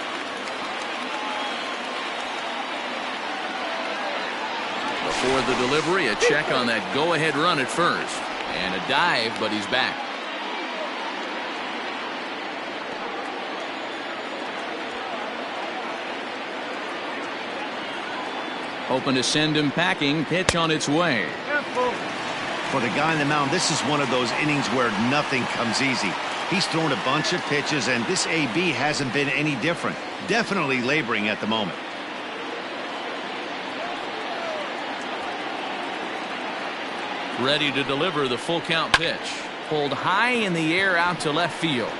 Before the delivery, a check on that go-ahead run at first. And a dive, but he's back. Hoping to send him packing. Pitch on its way.
For the guy on the mound, this is one of those innings where nothing comes easy. He's thrown a bunch of pitches, and this AB hasn't been any different. Definitely laboring at the moment.
Ready to deliver the full count pitch. Pulled high in the air out to left field.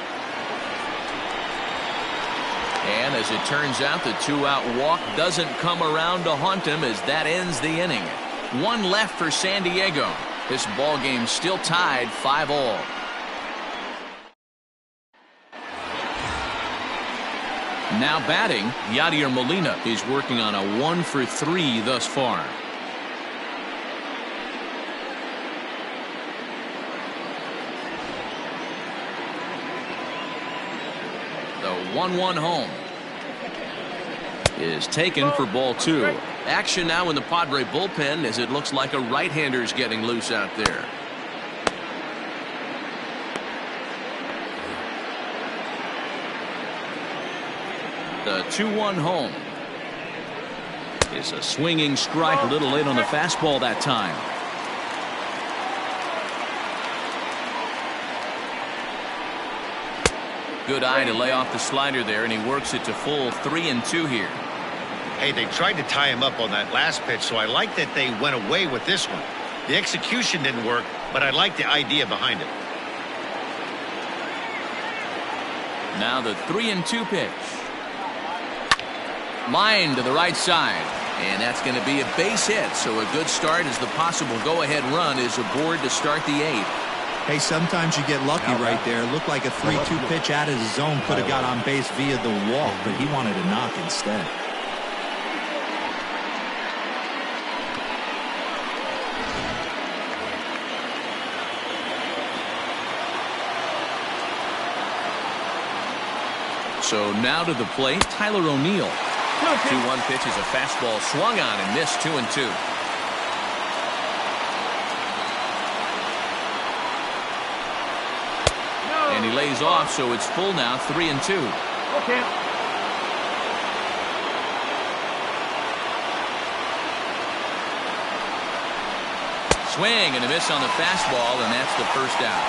And as it turns out, the 2-out walk doesn't come around to haunt him as that ends the inning. 1 left for San Diego. This ball game still tied 5-all. Now batting, Yadier Molina is working on a 1-for-3 thus far. The 1-1 home is taken for ball 2. Action now in the Padre bullpen as it looks like a right-hander's getting loose out there. The 2-1 home is a swinging strike, a little late on the fastball that time. Good eye to lay off the slider there, and he works it to full 3-2 here.
Hey, they tried to tie him up on that last pitch, so I like that they went away with this one. The execution didn't work, but I like the idea behind it.
Now the 3-2 pitch. Line to the right side, and that's going to be a base hit, so a good start as the possible go-ahead run is aboard to start the 8th.
Hey, sometimes you get lucky right there. Looked like a 3-2 pitch out of the zone could have got on base via the walk, but he wanted a knock instead.
So now to the plate, Tyler O'Neill. 2-1 pitch is a fastball swung on and missed 2-2. And he lays off, so it's full now, 3-2. swing and a miss on the fastball, and that's the first out.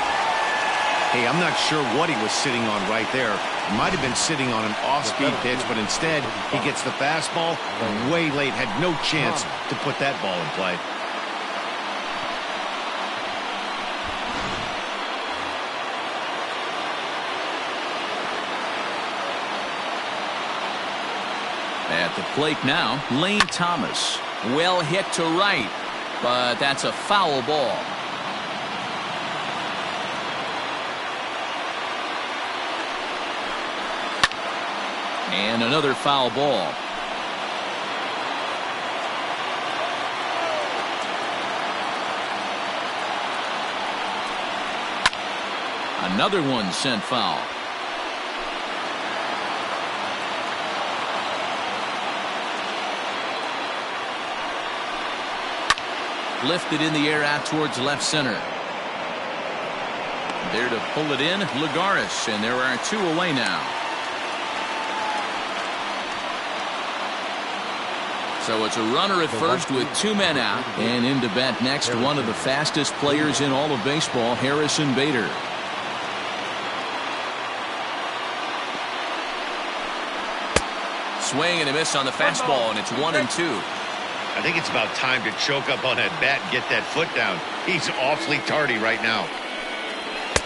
Hey, I'm not sure what he was sitting on right there. Might have been sitting on an off-speed pitch, but instead he gets the fastball way late. Had no chance to put that ball in play.
At the plate now, Lane Thomas. Well hit to right, but that's a foul ball. And another foul ball. Another one sent foul. Lifted in the air out towards left center. There to pull it in, Lucchesi, and there are two away now. So it's a runner at first with two men out, and in to bat next, one of the fastest players in all of baseball, Harrison Bader. Swing and a miss on the fastball, and it's 1-2.
I think it's about time to choke up on that bat and get that foot down. He's awfully tardy right now.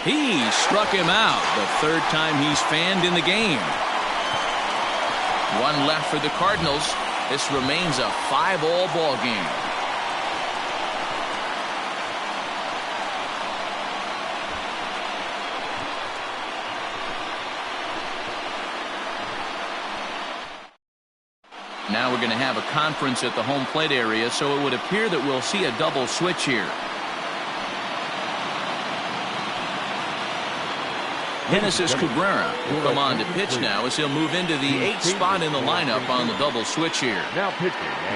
He struck him out, the third time he's fanned in the game. One left for the Cardinals. This remains a 5-all ball game. Now we're going to have a conference at the home plate area, so it would appear that we'll see a double switch here. Genesis Cabrera will come on to pitch now as he'll move into the 8th spot in the lineup on the double switch here.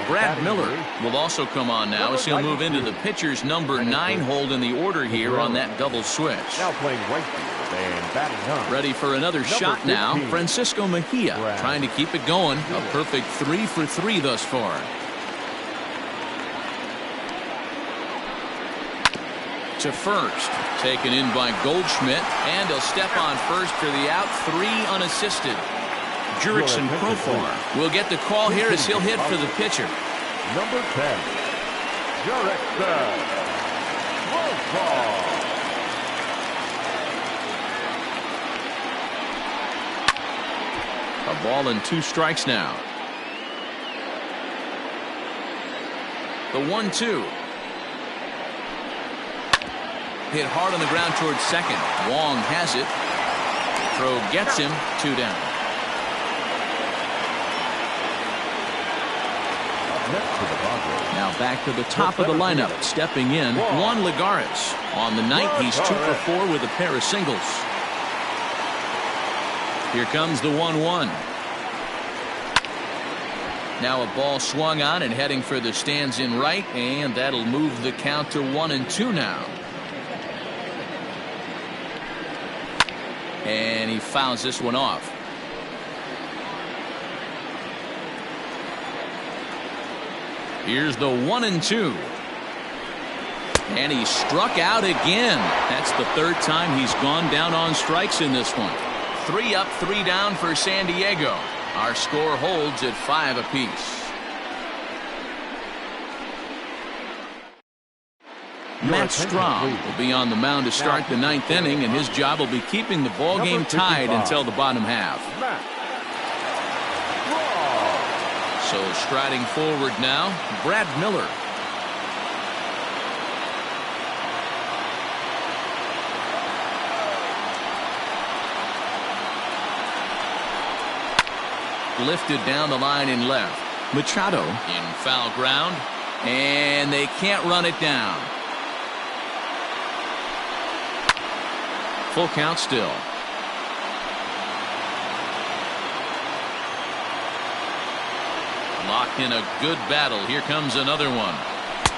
Brad Miller will also come on now as he'll move into the pitcher's number 9 hold in the order here on that double switch.
Now playing right field and batting up.
Ready for another shot now, Francisco Mejia trying to keep it going. A perfect 3 for 3 thus far. To first, taken in by Goldschmidt, and he'll step on first for the out, 3 unassisted. Jurickson Profar will get the call here as he'll hit for the pitcher.
Number 10, Jurickson Profar.
A ball and 2 strikes now. The 1-2. Hit hard on the ground towards second. Wong has it. Throw gets him. 2 down. Now back to the top of the lineup. Stepping in, Juan Lagares. On the night, he's 2 for 4 with a pair of singles. Here comes the 1-1. Now a ball swung on and heading for the stands in right, and that'll move the count to 1-2 now. And he fouls this one off. Here's the 1-2. And he struck out again. That's the 3rd time he's gone down on strikes in this one. 3 up, 3 down for San Diego. Our score holds at 5 apiece. Matt Strahm will be on the mound to start the 9th inning, and his job will be keeping the ball game tied until the bottom half. So striding forward now, Brad Miller. Lifted down the line in left. Machado in foul ground, and they can't run it down. Full count still. Locked in a good battle. Here comes another one.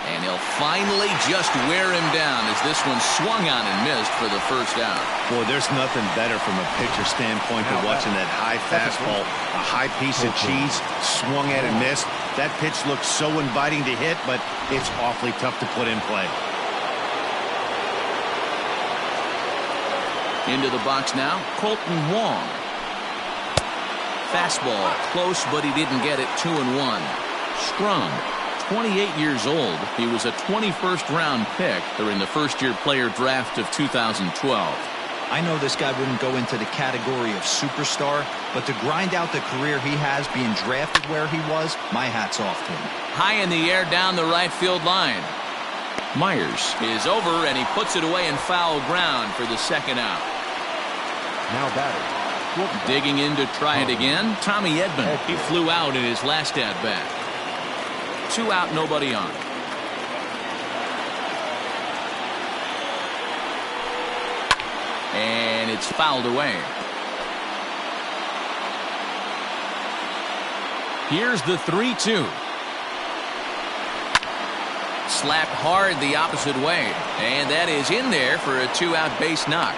And he'll finally just wear him down as this one swung on and missed for the first out.
Boy, there's nothing better from a pitcher standpoint than watching that high fastball, a high piece of cheese, swung at and missed. That pitch looks so inviting to hit, but it's awfully tough to put in play.
Into the box now, Colton Wong. Fastball close, but he didn't get it. 2-1. Strum, 28 years old. He was a 21st round pick during the first-year player draft of 2012.
I know this guy wouldn't go into the category of superstar, but to grind out the career he has being drafted where he was, my hat's off to him.
High in the air down the right field line. Myers is over, and he puts it away in foul ground for the second out.
Now batting.
Digging in to try it again, Tommy Edman. He flew out in his last at-bat. 2 out, nobody on. And it's fouled away. Here's the 3-2. Slapped hard the opposite way. And that is in there for a 2-out base knock.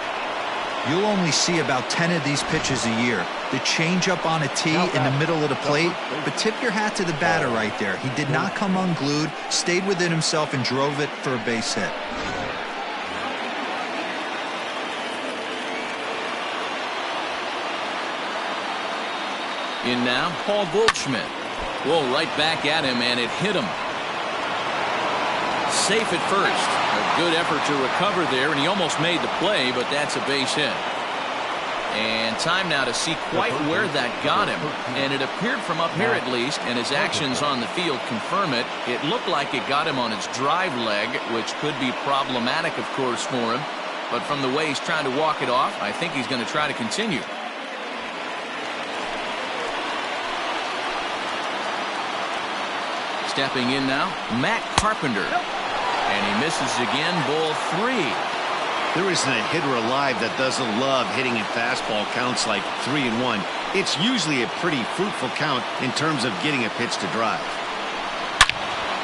You'll only see about 10 of these pitches a year. The changeup on a tee in the middle of the plate. But tip your hat to the batter right there. He did not come unglued, stayed within himself, and drove it for a base hit.
In now, Paul Goldschmidt. Whoa, right back at him, and it hit him. Safe at first. A good effort to recover there, and he almost made the play, but that's a base hit. And time now to see quite where that got him. And it appeared from up here at least, and his actions on the field confirm it. It looked like it got him on his drive leg, which could be problematic, of course, for him. But from the way he's trying to walk it off, I think he's going to try to continue. Stepping in now, Matt Carpenter. And he misses again, ball 3.
There isn't a hitter alive that doesn't love hitting at fastball counts like 3-1. It's usually a pretty fruitful count in terms of getting a pitch to drive.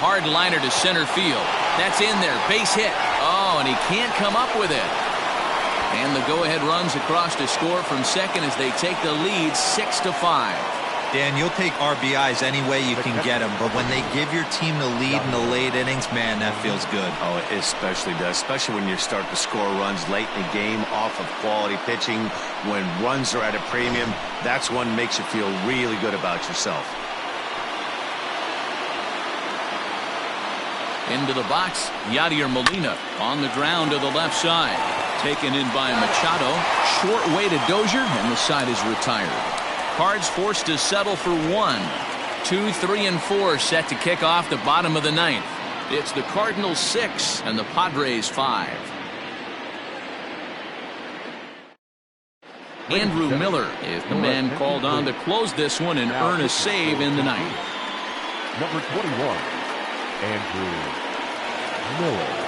Hard liner to center field. That's in there, base hit. Oh, and he can't come up with it. And the go-ahead runs across to score from second as they take the lead 6-5.
Dan, you'll take RBIs any way you can get them, but when they give your team the lead in the late innings, man, that feels good.
Oh, it especially does, especially when you start to score runs late in the game off of quality pitching. When runs are at a premium, that's when makes you feel really good about yourself.
Into the box, Yadier Molina on the ground to the left side. Taken in by Machado. Short way to Dozier, and the side is retired. Cards forced to settle for 1. 2, 3, and 4 set to kick off the bottom of the 9th. It's the Cardinals 6 and the Padres 5. Andrew Miller is the man called on to close this one and earn a save in the 9th.
Number 21, Andrew Miller.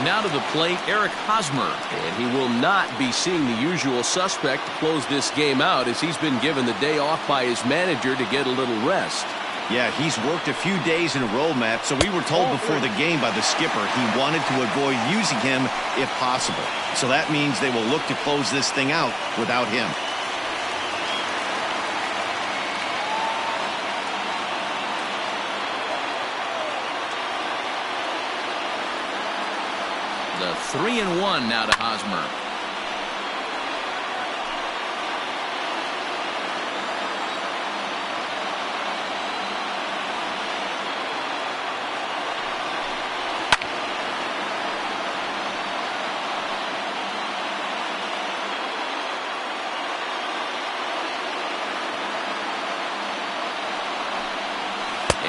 Now to the plate, Eric Hosmer, and he will not be seeing the usual suspect to close this game out as he's been given the day off by his manager to get a little rest.
Yeah, he's worked a few days in a row, Matt, so we were told before the game by the skipper he wanted to avoid using him if possible. So that means they will look to close this thing out without him.
The 3-1 now to Hosmer.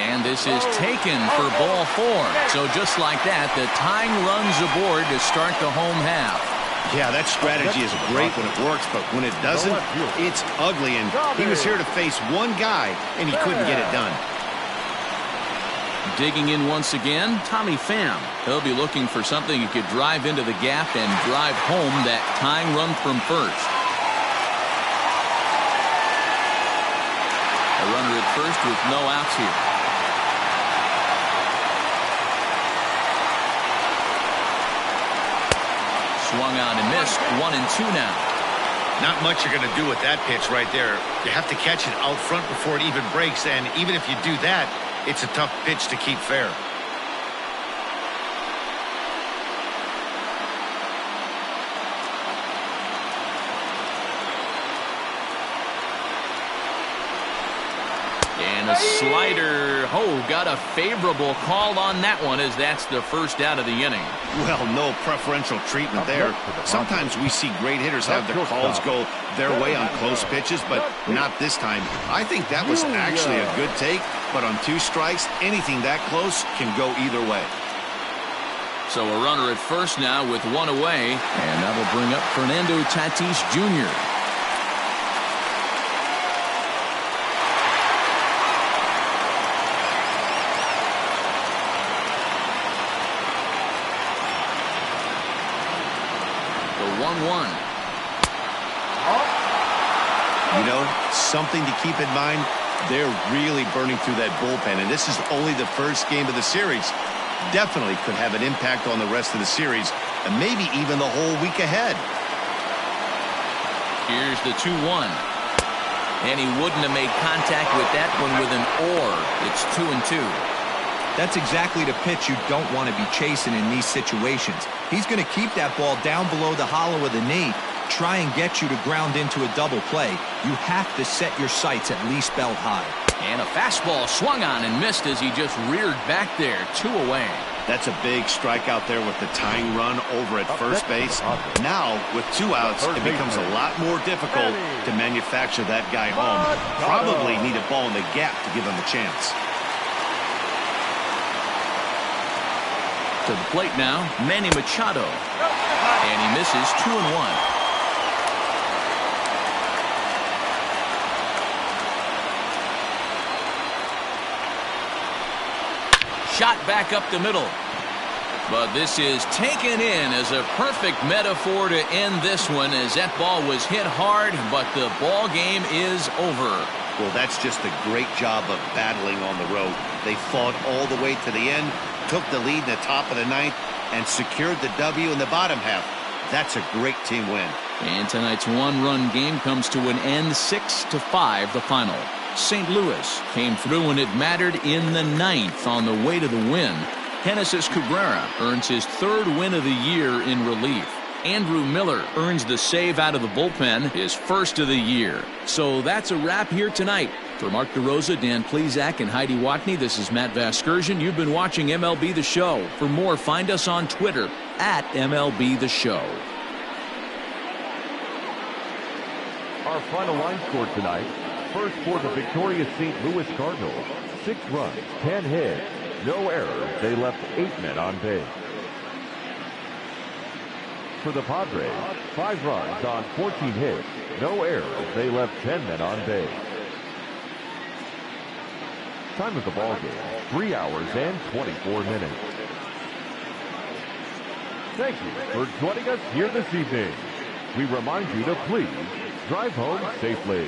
And this is taken for ball 4. So just like that, the tying runs aboard to start the home half.
Yeah, that strategy is great when it works, but when it doesn't, it's ugly. And he was here to face one guy, and he couldn't get it done.
Digging in once again, Tommy Pham. He'll be looking for something he could drive into the gap and drive home that tying run from first. A runner at first with no outs here. Swung on and missed. 1-2 now.
Not much you're going to do with that pitch right there. You have to catch it out front before it even breaks, and even if you do that, it's a tough pitch to keep fair.
And a slider. Oh, got a favorable call on that one, as that's the first out of the inning.
Well, no preferential treatment there. Sometimes we see great hitters have their calls go their way on close pitches, but not this time. I think that was actually a good take, but on 2 strikes, anything that close can go either way.
So a runner at first now with 1 away, and that'll bring up Fernando Tatis Jr. The 1-1.
You know, something to keep in mind, they're really burning through that bullpen, and this is only the first game of the series. Definitely could have an impact on the rest of the series, and maybe even the whole week ahead.
Here's the 2-1. And he wouldn't have made contact with that one with an or. It's 2-2.
That's exactly the pitch you don't want to be chasing in these situations. He's going to keep that ball down below the hollow of the knee, try and get you to ground into a double play. You have to set your sights at least belt high.
And a fastball swung on and missed as he just reared back there. 2 away.
That's a big strikeout there with the tying run over at first base. Now, with 2 outs, it becomes a lot more difficult to manufacture that guy home. Probably need a ball in the gap to give him a chance.
To the plate now, Manny Machado. And he misses 2-1. Shot back up the middle. But this is taken in as a perfect metaphor to end this one, as that ball was hit hard, but the ball game is over.
Well, that's just a great job of battling on the road. They fought all the way to the end, took the lead in the top of the 9th, and secured the W in the bottom half. That's a great team win.
And tonight's 1-run game comes to an end, 6-5 the final. St. Louis came through when it mattered in the 9th on the way to the win. Genesis Cabrera earns his 3rd win of the year in relief. Andrew Miller earns the save out of the bullpen, his 1st of the year. So that's a wrap here tonight. For Mark DeRosa, Dan Plezak, and Heidi Watney, this is Matt Vasgersian. You've been watching MLB The Show. For more, find us on Twitter at MLB The Show.
Our final line score tonight. First for the victorious St. Louis Cardinals, 6 runs, 10 hits, no errors. They left 8 men on base. For the Padres, 5 runs on 14 hits, no errors. They left 10 men on base. Time of the ball game, 3 hours and 24 minutes. Thank you for joining us here this evening. We remind you to please drive home safely.